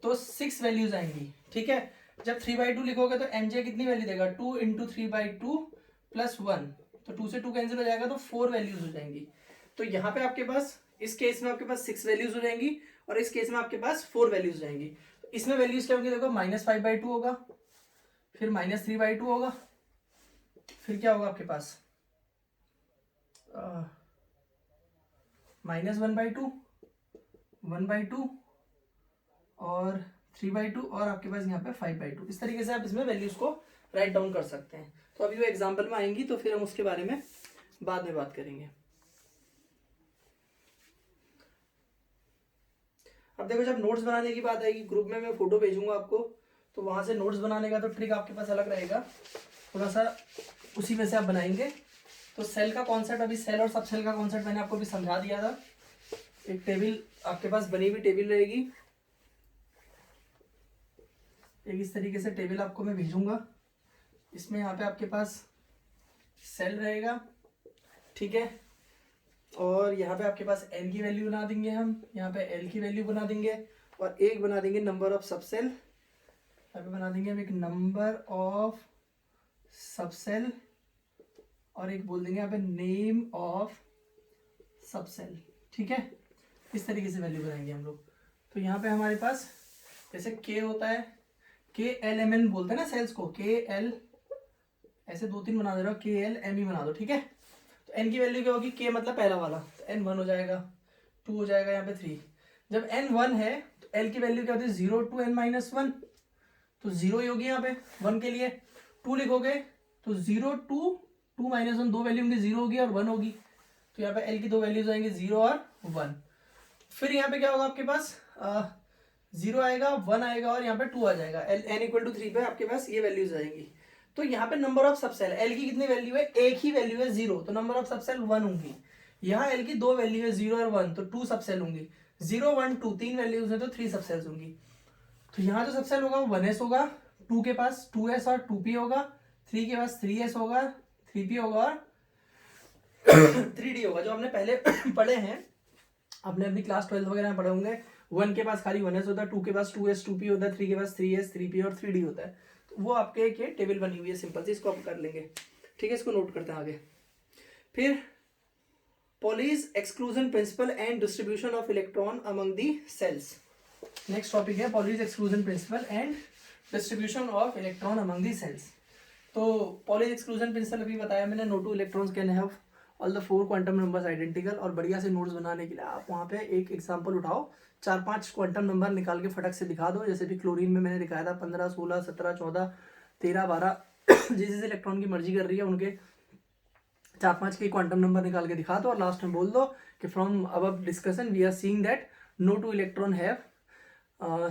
तो 6 वैल्यूज आएंगी, ठीक है। जब 3/2 लिखोगे तो mj कितनी वैल्यू देगा, 2 × 3/2 + 1, तो 2 से 2 कैंसिल हो जाएगा, तो 4 वैल्यूज हो जाएंगी। तो यहाँ पे आपके पास इस केस में आपके पास 6 वैल्यूज हो जाएंगी और इस केस में आपके पास 4 वैल्यूज हो जाएंगी। तो इसमें वैल्यूज क्या होंगी, देखो -5/2 होगा, फिर -3/2 होगा, फिर क्या होगा आपके पास -1/2, 1/2 और 3/2, और आपके पास यहाँ पे 5/2। इस तरीके से आप इसमें वैल्यूज को राइट डाउन कर सकते हैं। तो अभी वो एग्जाम्पल में आएंगी तो फिर हम उसके बारे में बाद में बात करेंगे। अब देखो जब नोट्स बनाने की बात आएगी, ग्रुप में मैं फोटो भेजूंगा आपको, तो वहां से नोट्स बनाने का तो ट्रिक आपके पास अलग रहेगा, थोड़ा सा उसी में से आप बनाएंगे। तो सेल का कॉन्सेप्ट, अभी सेल और सब सेल का कॉन्सेप्ट मैंने आपको भी समझा दिया था। एक टेबल आपके पास बनी हुई टेबल रहेगी, एक इस तरीके से टेबल आपको मैं भेजूंगा, इसमें यहाँ पे आपके पास सेल रहेगा, ठीक है। और यहाँ पे आपके पास n की वैल्यू बना देंगे हम, यहाँ पे l की वैल्यू बना देंगे, और एक बना देंगे नंबर ऑफ सबसेल, यहाँ पे बना देंगे हम एक नंबर ऑफ सबसेल, और एक बोल देंगे यहाँ पे नेम ऑफ सबसेल, ठीक है। इस तरीके से वैल्यू बनाएंगे हम लोग। तो यहाँ पे हमारे पास जैसे k होता है, KLMN बोलते हैं ना सेल्स को, KL ऐसे 2-3 बना दे रहा हो, KLME बना दो, ठीक है। तो n की वैल्यू क्या होगी, k मतलब पहला वाला, तो n 1 हो जाएगा, 2 हो जाएगा, यहाँ पे 3। जब n 1 है तो l की वैल्यू क्या होती है, 0 to n - 1, तो 0 ही होगी यहाँ पे 1 के लिए। 2 लिखोगे तो 0 2 2 माइनस 1 दो वैल्यू होंगी, 0 होगी और 1 होगी। तो यहाँ पे एल की दो वैल्यूज आएंगे 0 और 1। फिर यहाँ पे क्या होगा आपके पास 0 आएगा, 1 आएगा और यहाँ पे 2 आ जाएगा। एन इक्वल टू 3 पे आपके पास ये वैल्यूज आएंगी। तो यहाँ पे नंबर ऑफ सबसेल, एल की कितनी वैल्यू है, एक ही वैल्यू है 0, तो नंबर ऑफ सबसेल 1 होंगी। यहाँ एल की दो वैल्यू है 0 और 1, तो 2 सबसेल होंगी। 0 1 2 तीन वैल्यूज है तो 3 सबसेल्स होंगी। तो यहाँ जो सबसेल होगा वो 1s होगा, 2 के पास 2s और 2p होगा, 3 के पास 3s होगा, 3p होगा और 3d होगा। जो हमने पहले पढ़े हैं, आपने अपनी क्लास 12 वगैरह में पढ़े होंगे। 1 के पास खाली 1s होता है, 2 के पास 2s 2p होता है, 3 के पास 3s 3p और 3d होता है। तो वो आपके एक ये टेबल बनी हुई है सिंपल सी, इसको आप कर लेंगे। ठीक है, इसको नोट करते हैं आगे। फिर Pauli's exclusion principle and distribution of electron among the cells. Next topic है Pauli's exclusion principle and distribution of electron among the cells. तो पॉलीज एक्सक्लूजन प्रिंसिपल अभी बताया मैंने, no two electrons can have all the 4 quantum numbers identical. और बढ़िया से notes बनाने के लिए आप वहाँ पे एक एग्जांपल उठाओ, 4-5 क्वांटम नंबर निकाल के फटक से दिखा दो। जैसे भी क्लोरीन में मैंने दिखाया था 15 16 17 14 13 12 जिस जिस इलेक्ट्रॉन की मर्जी कर रही है उनके 4-5 के क्वांटम नंबर निकाल के दिखा दो और लास्ट में बोल दो कि from above discussion we are seeing that no two electron have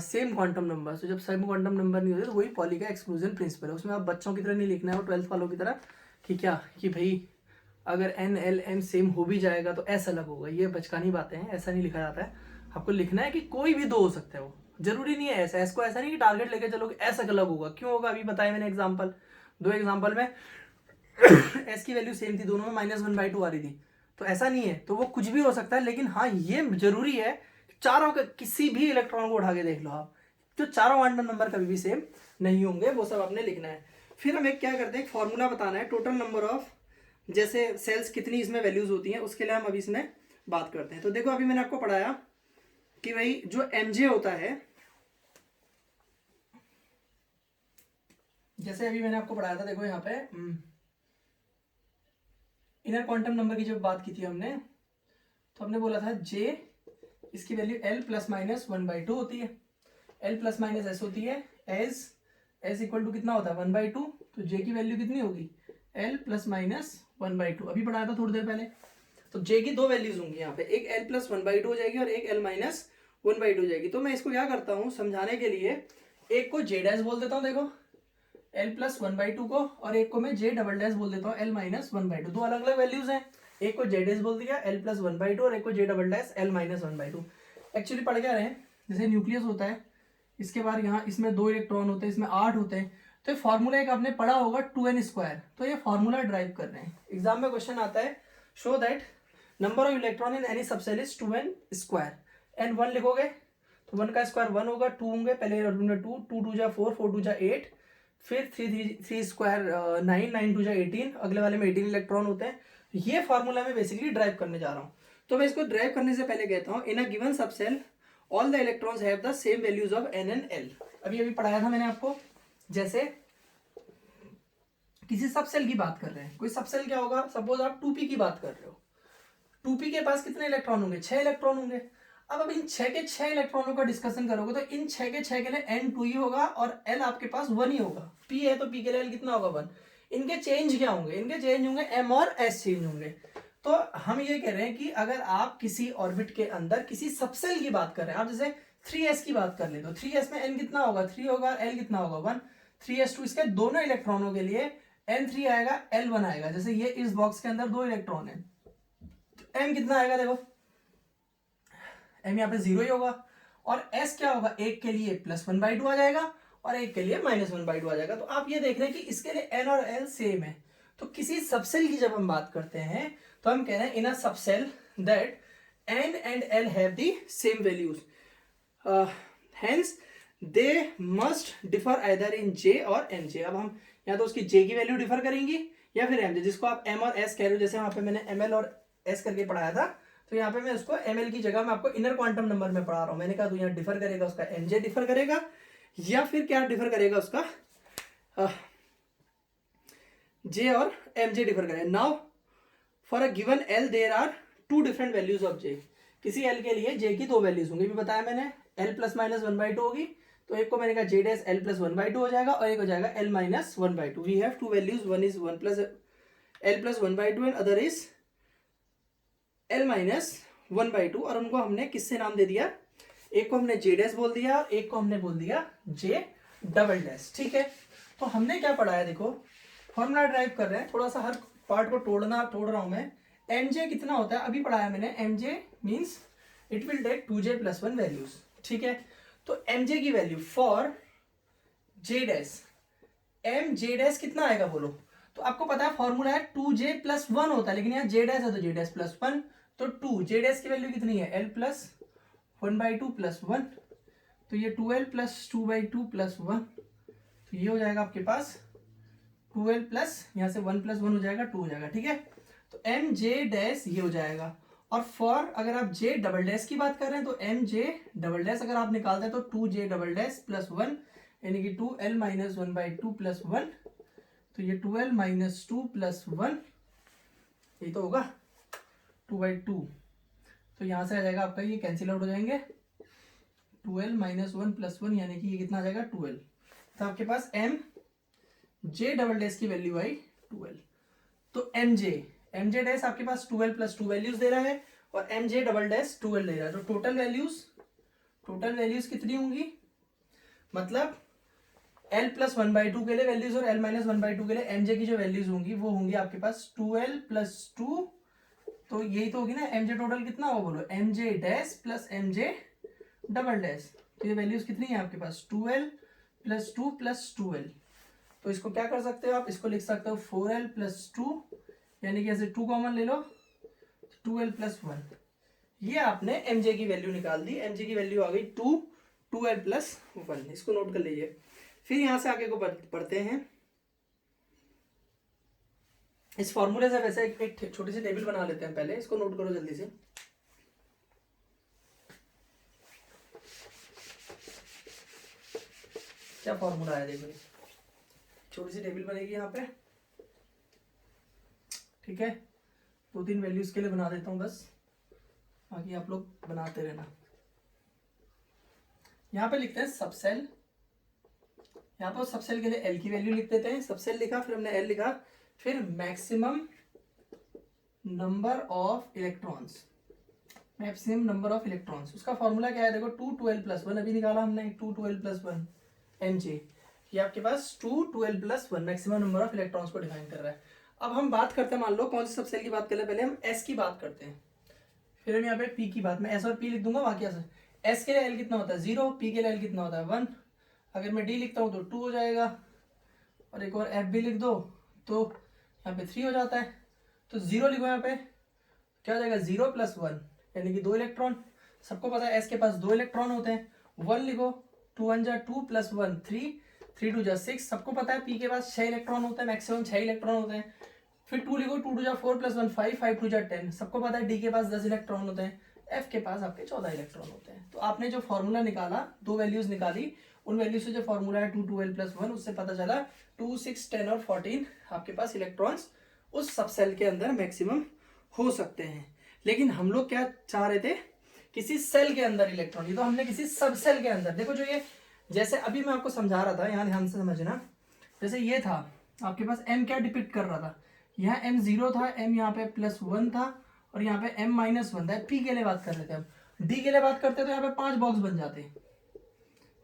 same quantum number. तो जब सेम क्वांटम नंबर नहीं होते तो वही पॉली का एक्सक्लूजन प्रिंसिपल है। उसमें आप बच्चों की तरह नहीं लिखना है और 12th वालों की तरह कि क्या कि भाई अगर एन एल एम सेम हो भी जाएगा तो एस अलग होगा। ये बचकानी बातें हैं, ऐसा नहीं लिखा जाता है। आपको लिखना है कि कोई भी दो हो सकता है, वो जरूरी नहीं है एस। एस को ऐसा नहीं कि टारगेट लेके चलोगे एस अलग होगा, क्यों होगा अभी बताया मैंने एग्जाम्पल। 2 एग्जाम्पल में एस की वैल्यू सेम थी, दोनों में -1/2 आ रही थी, तो ऐसा नहीं है। तो वो कुछ भी हो सकता है, लेकिन हाँ ये जरूरी है चारों के किसी भी इलेक्ट्रॉन को उठा के देख लो आप, तो चारों क्वांटम नंबर कभी भी सेम नहीं होंगे, वो सब आपने लिखना है। फिर हम एक क्या करते हैं, एक फॉर्मूला बताना है टोटल नंबर ऑफ जैसे सेल्स कितनी इसमें वैल्यूज होती हैं, उसके लिए हम अभी इसमें बात करते हैं। तो देखो अभी मैंने आपको पढ़ाया कि भाई जो एमजे होता है, जैसे अभी मैंने आपको पढ़ाया था, देखो यहाँ पे इनर क्वांटम नंबर की जब बात की थी हमने, तो हमने बोला था जे, इसकी वैल्यू l ± 1/2 होती है, l ± s होती है, एस इक्वल टू कितना होता है 1/2, तो जे की वैल्यू कितनी होगी l ± 1/2। अभी पढ़ाया था थोड़ी देर पहले। तो जे की दो वैल्यूज होंगी यहाँ पे, एक l + 1/2 हो जाएगी और एक l - 1/2 हो जाएगी। तो मैं इसको क्या करता हूँ समझाने के लिए, एक को जे डैश बोल देता हूँ, देखो l + 1/2 को, और एक को मैं जे डबल डैश बोल देता हूँ l - 1/2। दो अलग अलग वैल्यूज हैं, एक को जे डैश बोल दिया l + 1/2 और एक को जे डबल डैश l - 1/2। एक्चुअली पढ़ क्या रहे हैं, जैसे न्यूक्लियस होता है, इसके बाद यहाँ इसमें 2 इलेक्ट्रॉन होते हैं, इसमें 8 होते हैं। तो ये फॉर्मूला एक आपने पढ़ा होगा 2n², तो ये फॉर्मूला ड्राइव कर रहे हैं। एग्जाम में क्वेश्चन आता है, show that number of electron in any subshell is 2n²। n 1 लिखोगे तो 1 का स्क्वायर 1 होगा, 2 होंगे, पहले 2 2 2 जा 4 4 2 जा 8, फिर 3 स्क्वायर 9 9 2 जा 18, अगले वाले में 18 इलेक्ट्रॉन होते हैं। ये फॉर्मूला मैं बेसिकली ड्राइव करने जा रहा हूँ। तो मैं इसको ड्राइव करने से पहले कहता हूँ, in a given subshell all the electrons have the same values of n and l। अभी पढ़ाया था मैंने आपको, जैसे किसी सबसेल की बात कर रहे हैं, कोई सबसेल क्या होगा, सपोज आप 2p की बात कर रहे हो, 2p के पास कितने इलेक्ट्रॉन होंगे, 6 इलेक्ट्रॉन होंगे। अब इन 6 के 6 इलेक्ट्रॉनों का डिस्कशन करोगे तो इन 6 के 6 के लिए n 2 ही होगा और l आपके पास 1 ही होगा। p है तो p के लिए l कितना होगा 1। इनके चेंज क्या होंगे, इनके चेंज होंगे m और s चेंज होंगे। तो हम ये कह रहे हैं कि अगर आप किसी ऑर्बिट के अंदर किसी सबसेल की बात कर रहे हैं, आप जैसे 3s की बात कर ले, तो 3s में n कितना होगा 3 होगा, l कितना होगा 1, 3s2, इसके दोनों इलेक्ट्रॉनों के लिए n3 आएगा l1 आएगा। जैसे ये इस बॉक्स के अंदर 2 इलेक्ट्रॉन है, तो m कितना आएगा, देखो m यहाँ पे 0 ही होगा, और s क्या होगा, एक के लिए +1/2 आ जाएगा और एक के लिए -1/2 आ जाएगा। तो आप ये देख रहे हैं कि इसके लिए n और l सेम है। तो किसी सबसेल की जब हम बात करते हैं तो हम कह रहे हैं in a subshell that n and l have the same values, hence they must differ either in j और mj। अब हम या तो उसकी j की वैल्यू डिफर करेंगी या फिर mj, जिसको आप m और s कह रहे हो। जैसे वहां पे मैंने ml और s करके पढ़ाया था, तो यहाँ पे मैं उसको ml की जगह मैं आपको इनर क्वांटम नंबर में पढ़ा रहा हूँ। मैंने कहा तो यहाँ डिफर करेगा उसका mj डिफर करेगा, या फिर क्या डिफर करेगा उसका j और mj डिफर करेगा। Now for a given l there are 2 different values of j। किसी l के लिए j की 2 वैल्यूज होंगी, भी बताया मैंने, l ± 1/2 होगी, तो एक को मैंने कहा जेड एस एल प्लस 1/2 हो जाएगा और एक हो जाएगा L minus 1/2। We have two values, one is 1 plus L plus 1/2 and other is L minus 1/2। और उनको हमने किससे नाम दे दिया, एक को हमने जे डैश बोल दिया, एक को हमने बोल दिया जे डबल डैश। ठीक है, तो हमने क्या पढ़ा है, देखो फॉर्मूला ड्राइव कर रहे हैं, थोड़ा सा हर पार्ट को तोड़ रहा हूं मैं। एम जे कितना होता है, अभी पढ़ाया मैंने, M J means it will take 2j + 1 वैल्यूज। ठीक है, तो एम जे की value for J dash, M J dash कितना आएगा बोलो, तो आपको पता है फॉर्मूला है 2j + 1 होता है, लेकिन यहाँ जे डैश है तो जे डैश + 1, तो 2 जे डैश की वैल्यू कितनी है, l + 1/2 + 1, तो ये 2l + 2/2 + 1, तो ये हो जाएगा आपके पास 2l प्लस यहाँ से 1 + 1 हो जाएगा 2 हो जाएगा। ठीक है, तो एम जे डैश ये हो जाएगा। और फॉर अगर आप जे डबल डैश की बात कर रहे हैं तो एम जे डबल डैश अगर आप निकालते हैं तो 2j डबल डैश + 1 यानी कि 2l - 1/2 + 1, तो ये 2l - 2 + 1, ये तो होगा 2/2, तो यहाँ से आ जाएगा आपका, ये कैंसिल आउट हो जाएंगे, 2l - 1 + 1 यानी कि ये कितना आ जाएगा 2l। तो आपके पास एम जे डबल डैश की वैल्यू आई 2l। तो एम जे डैश आपके पास 2l + 2 वैल्यूज दे रहा है और M J double dash 2l दे रहा है, तो टोटल वैल्यूज कितनी होंगी, मतलब l + 1/2 के लिए वैल्यूज और l - 1/2 के लिए एम जे की जो वैल्यूज होंगी वो होंगी आपके पास 2l + 2, तो यही तो होगी ना, एम जे टोटल कितना होगा बोलो, M J dash plus M J double dash, तो ये वैल्यूज कितनी है आपके पास 2l + 2 + 2l। तो इसको क्या कर सकते हो आप, इसको लिख सकते हो 4l + 2, यानी कि ऐसे 2 कॉमन ले लो, 2l + 1, ये आपने mj की वैल्यू निकाल दी, mj की वैल्यू आ गई 2l + 1, इसको नोट कर लीजिए। फिर यहां से आगे को पढ़ते हैं, इस फॉर्मूले से वैसे एक छोटी सी टेबल बना लेते हैं, पहले इसको नोट करो जल्दी से। क्या फॉर्मूला है देखो, छोटी सी टेबल बनेगी यहाँ पे। ठीक है, 2-3 वैल्यूज के लिए बना देता हूँ बस, बाकी आप लोग बनाते रहना। यहाँ पे लिखते हैं सबसेल, यहाँ पर सबसेल के लिए एल की वैल्यू लिख देते हैं, सबसेल लिखा, फिर हमने एल लिखा, फिर maximum number of electrons, maximum number of electrons, उसका फॉर्मूला क्या है देखो, 212 + 1 अभी निकाला हमने, 212 + 1 एम जे, ये आपके पास 212 + 1 मैक्सिमम नंबर ऑफ इलेक्ट्रॉन्स को डिफाइन कर रहा है। अब हम बात करते हैं, मान लो कौन सी सबसेल की बात कर ले, पहले हम एस की बात करते हैं, फिर हम यहाँ पे पी की बात, मैं एस और पी लिख दूंगा, बाकी एस के लिए एल कितना होता है 0, पी के लिए एल कितना होता है 1, अगर मैं डी लिखता हूँ तो 2 हो जाएगा, और एक और एफ भी लिख दो तो यहाँ पे 3 हो जाता है, तो 0 लिखो यहाँ पे, क्या हो जाएगा 0 + 1 यानी कि 2 इलेक्ट्रॉन, सबको पता है एस के पास 2 इलेक्ट्रॉन होते हैं, 1 लिखो, 2 * 1 = 2 + 1 3, 3 × 2 = 6, सबको पता है पी के पास 6 इलेक्ट्रॉन होते हैं, मैक्सिमम 6 इलेक्ट्रॉन होते हैं, फिर 2 लिखो, 2 × 2 = 4 + 1 5, 5 × 2 = 10, सबको पता है डी के पास 10 इलेक्ट्रॉन होते हैं, एफ के पास आपके 14 इलेक्ट्रॉन होते हैं। तो आपने जो फॉर्मूला निकाला, 2 वैल्यूज निकाली, उन वैल्यू से जो फॉर्मूला है 212 + 1, उससे पता चला 2 6 10 और 14 आपके पास इलेक्ट्रॉन्स उस सबसेल के अंदर मैक्सिमम हो सकते हैं। लेकिन हम लोग क्या चाह रहे थे, किसी सेल के अंदर इलेक्ट्रॉन, ये तो हमने किसी सबसेल के अंदर, देखो जो ये जैसे अभी मैं आपको समझा रहा था, यहाँ ध्यान से समझना, जैसे ये था आपके पास m क्या डिपिक्ट कर रहा था, यहाँ m 0 था, m यहाँ पे +1 था, और यहाँ पे m - 1 था। p के लिए बात कर लेते हैं, हम d के लिए बात करते तो यहाँ पे 5 बॉक्स बन जाते,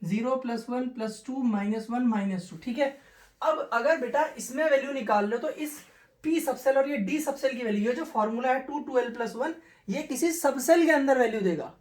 0 + 1 + 2 -1 -2। ठीक है, अब अगर बेटा इसमें वैल्यू निकाल लो तो इस p सबसेल और ये d सबसेल की वैल्यू, ये जो फॉर्मूला है 212 + 1, ये किसी सबसेल के अंदर वैल्यू देगा,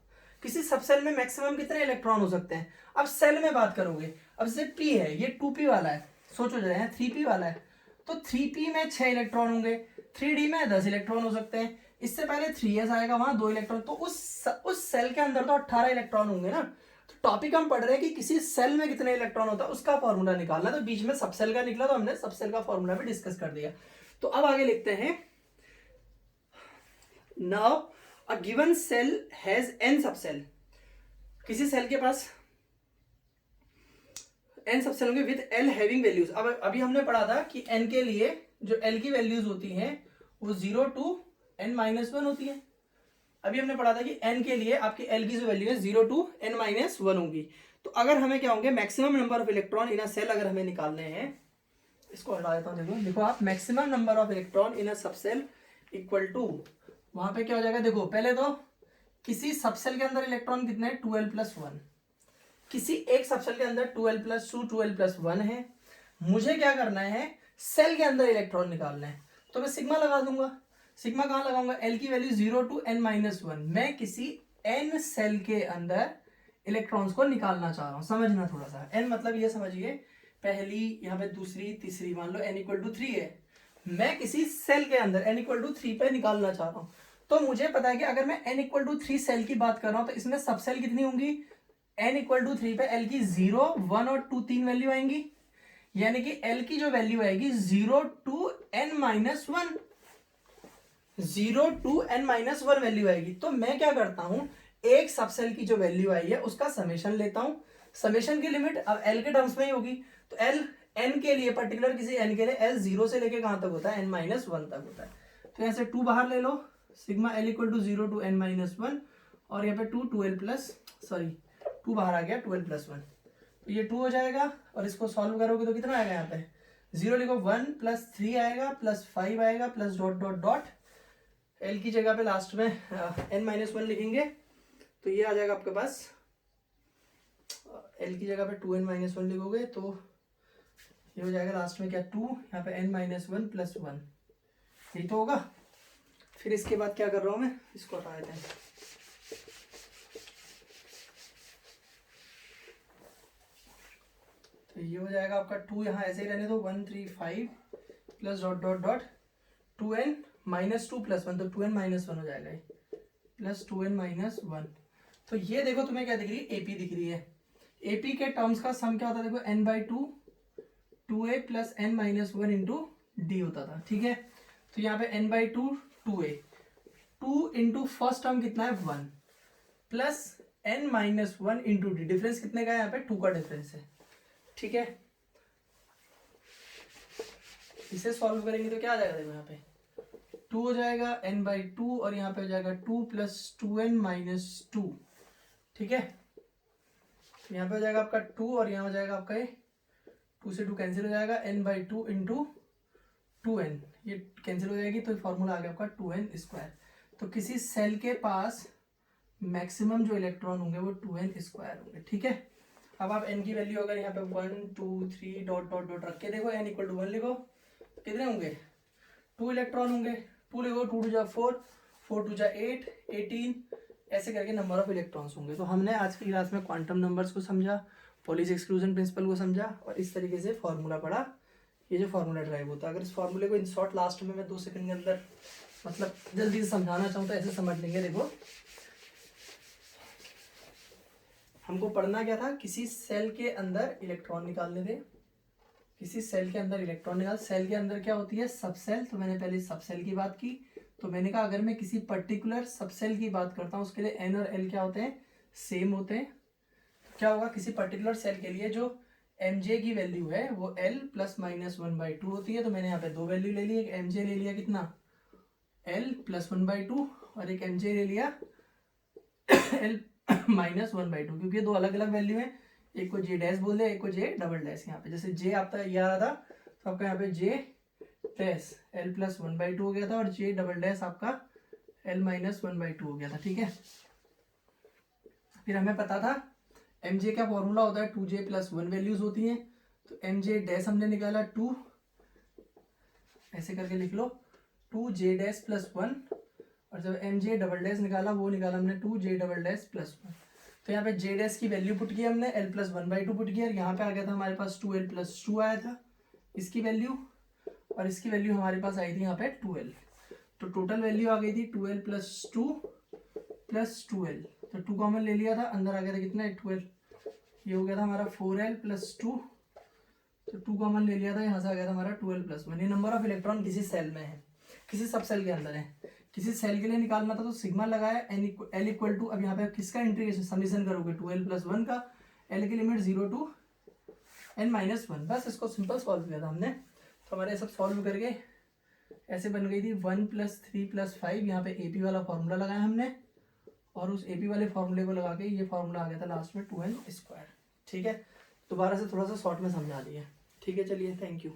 किसी सबसेल में मैक्सिमम कितने इलेक्ट्रॉन हो सकते हैं। अब सेल में बात करोगे, अब जैसे p है, ये 2p वाला है, सोचो जरा, यहाँ 3p वाला है, तो 3p में 6 इलेक्ट्रॉन होंगे, 3d में 10 इलेक्ट्रॉन हो सकते हैं, इससे पहले 3s आएगा, वहां 2 इलेक्ट्रॉन, तो उस सेल के अंदर तो 18 इलेक्ट्रॉन होंगे ना। तो टॉपिक हम पढ़ रहे हैं कि किसी सेल में कितने इलेक्ट्रॉन होता है, उसका फॉर्मूला निकालना, तो बीच में सबसेल का निकला तो हमने सबसेल का फॉर्मूला भी डिस्कस कर दिया। तो अब आगे लिखते हैं, now a given shell has n subshell, किसी सेल के पास n सबसेल होंगे विद l हैविंग वैल्यूज। अब अभी हमने पढ़ा था कि n के लिए जो l की वैल्यूज होती हैं वो 0 to n - 1 होती है, अभी हमने पढ़ा था कि n के लिए आपकी l की जो वैल्यू है 0 to n-1 होगी। तो अगर हमें क्या होंगे, maximum number of electron in a shell अगर हमें निकालने हैं, इसको हटा देता हूँ। देखो देखो आप, maximum number of electron in a subshell equal to, वहां पे क्या हो जाएगा, देखो पहले तो किसी सबसेल के अंदर इलेक्ट्रॉन कितने हैं, 12+1। किसी एक सबसेल के अंदर 12+2 12+1 है। मुझे क्या करना है, सेल के अंदर इलेक्ट्रॉन निकालना है, तो मैं सिग्मा लगा दूंगा। सिग्मा कहाँ लगाऊंगा, एल की वैल्यू 0 to n-1। मैं किसी n सेल के अंदर इलेक्ट्रॉन्स को निकालना चाह रहा हूँ। समझना थोड़ा सा, n मतलब ये समझिए, पहली, यहाँ पे दूसरी, तीसरी, मान लो n = 3 है। मैं किसी सेल के अंदर n = 3 पे निकालना चाह रहा हूँ। तो मुझे पता है कि अगर मैं n = 3 सेल की बात कर रहा हूँ, तो इसमें सब सेल कितनी होंगी, n = 3 पे l की 0, 1 और 2 तीन वैल्यू आएंगी, यानी कि l की जो वैल्यू आएगी 0 to n-1, 0 to n-1 value आएगी। तो मैं क्या करता हूं, एक सबसेल की जो वैल्यू आई है उसका समेशन लेता हूं। समेशन की लिमिट अब l के टर्म्स में ही होगी, तो l n के लिए, पर्टिकुलर किसी n के लिए l 0 से लेके कहां तक होता है, n-1 तक होता है। तो यहां से 2 बाहर ले लो, सिग्मा l = 0 to n-1, और यहाँ पे 2 बाहर आ गया, 12+1, तो ये 2 हो जाएगा। और इसको सॉल्व करोगे तो कितना आएगा, यहाँ पे 0 लिखो, 1 + 3 आएगा, +5 आएगा, plus dot dot dot, L की जगह पे लास्ट में n-1 लिखेंगे, तो ये आ जाएगा आपके पास, एल की जगह पे 2n-1 लिखोगे तो ये हो जाएगा लास्ट में क्या, 2, यहाँ पे n-1 + 1, यही तो होगा। फिर इसके बाद क्या कर रहा हूँ मैं, इसको हटा देते हैं। तो ये हो जाएगा आपका 2, यहाँ ऐसे ही रहने दो, 1 3 5 plus dot dot dot 2n - 2 + 1, तो 2n-1 हो जाएगा, प्लस 2n-1। तो ये देखो तुम्हें क्या दिख रही है, एपी दिख रही है। एपी के टर्म्स का सम क्या होता है, देखो n/2 2a + n-1 into D होता था, ठीक है। तो यहाँ पे n/2 2a, 2 into first term कितना है 1, plus n-1 into D, difference कितने का है, यहाँ पे 2 का डिफरेंस है, ठीक है। इसे सॉल्व करेंगे तो क्या आ जाएगा, देखो यहाँ पे 2 हो जाएगा n/2, और यहाँ पे हो जाएगा 2 + 2n-2, ठीक है। यहाँ पे हो जाएगा आपका 2, और यहाँ हो जाएगा आपका 2 से 2 कैंसिल हो जाएगा, n/2 इंटू 2n, ये कैंसिल हो जाएगी, तो फॉर्मूला आ गया आपका 2n²। तो किसी सेल के पास मैक्सिमम जो इलेक्ट्रॉन होंगे वो 2n² होंगे, ठीक है। अब आप n की वैल्यू अगर यहाँ पे 1 2 3 डॉट डॉट डॉट रख के देखो, n = 1 लिखो, कितने होंगे, 2 इलेक्ट्रॉन होंगे, 2 लिखो, 2 × 4, 4 × 8 18, ऐसे करके नंबर ऑफ इलेक्ट्रॉन्स होंगे। तो हमने आज की क्लास में क्वांटम नंबर्स को समझा, पॉलीज एक्सक्लूजन प्रिंसिपल को समझा, और इस तरीके से फॉर्मूला पढ़ा। ये जो फॉर्मूला ड्राइव होता है, अगर इस फॉर्मूले को इन शॉर्ट लास्ट में मैं 2 सेकंड के अंदर मतलब जल्दी से समझाना चाहूँ तो ऐसे समझ लेंगे। देखो हमको पढ़ना क्या था, किसी सेल के अंदर इलेक्ट्रॉन निकालने थे, किसी सेल के अंदर इलेक्ट्रॉन निकाल, सेल के अंदर क्या होती है, सबसेल। तो मैंने पहले सबसेल की बात की, तो मैंने कहा अगर मैं किसी पर्टिकुलर सबसेल की बात करता हूँ, उसके लिए n और l क्या होते हैं, सेम होते हैं। तो क्या होगा, किसी पर्टिकुलर सेल के लिए जो mj की वैल्यू है वो l + -1/2 होती है। तो मैंने यहाँ पे 2 वैल्यू ले ली, एक mj ले लिया कितना, l + 1/2, और एक mj ले लिया l -1/2, क्योंकि 2 अलग अलग वैल्यू है, एक को j डैश बोल दे, एक को j डबल डैश। यहाँ पे जैसे j आपका ये आ रहा था, तो आपका यहाँ पे j डैश l + 1/2 हो गया था, और j डबल डैश आपका l - 1/2 हो गया था, ठीक है। फिर हमें पता था mj का फॉर्मूला होता है 2j + 1 वैल्यूज होती हैं। तो mj डैश हमने निकाला 2, ऐसे करके लिख लो, 2j डैश + 1, और जब mj डबल डैश निकाला वो निकाला हमने 2j डबल डैश + 1। तो यहाँ पे j डैश की वैल्यू पुट की हमने, l + 1/2 पुट किया, और यहाँ पे आ गया था हमारे पास 2l + 2 आया था इसकी वैल्यू, और इसकी वैल्यू हमारे पास आई थी यहाँ पे 2l। तो टोटल वैल्यू आ गई थी 2l + 2 + 2l, तो 2 कॉमन ले लिया था, अंदर आ गया था कितना, 12, ये हो गया था हमारा 4l + 2, तो 2 कॉमन ले लिया था, यहाँ से आ गया था हमारा 12 + 1। ये नंबर ऑफ इलेक्ट्रॉन किसी सेल में है, किसी सब सेल के अंदर है। किसी सेल के लिए निकालना था तो सिग्मा लगाया, l = अब यहाँ पे किसका इंटीग्रेशन समीशन करोगे, 2l + 1 का, l की लिमिट 0 to n-1, बस इसको सिंपल सॉल्व किया था हमने। तो हमारे सब सॉल्व करके ऐसे बन गई थी 1 + 3 + 5, यहाँ पे AP वाला फॉर्मूला लगाया हमने, और उस AP वाले फॉर्मूले को लगा के ये फॉर्मूला आ गया था लास्ट में 2n स्क्वायर। ठीक है, दोबारा से थोड़ा सा शॉर्ट में समझा दिया। ठीक है, चलिए, थैंक यू।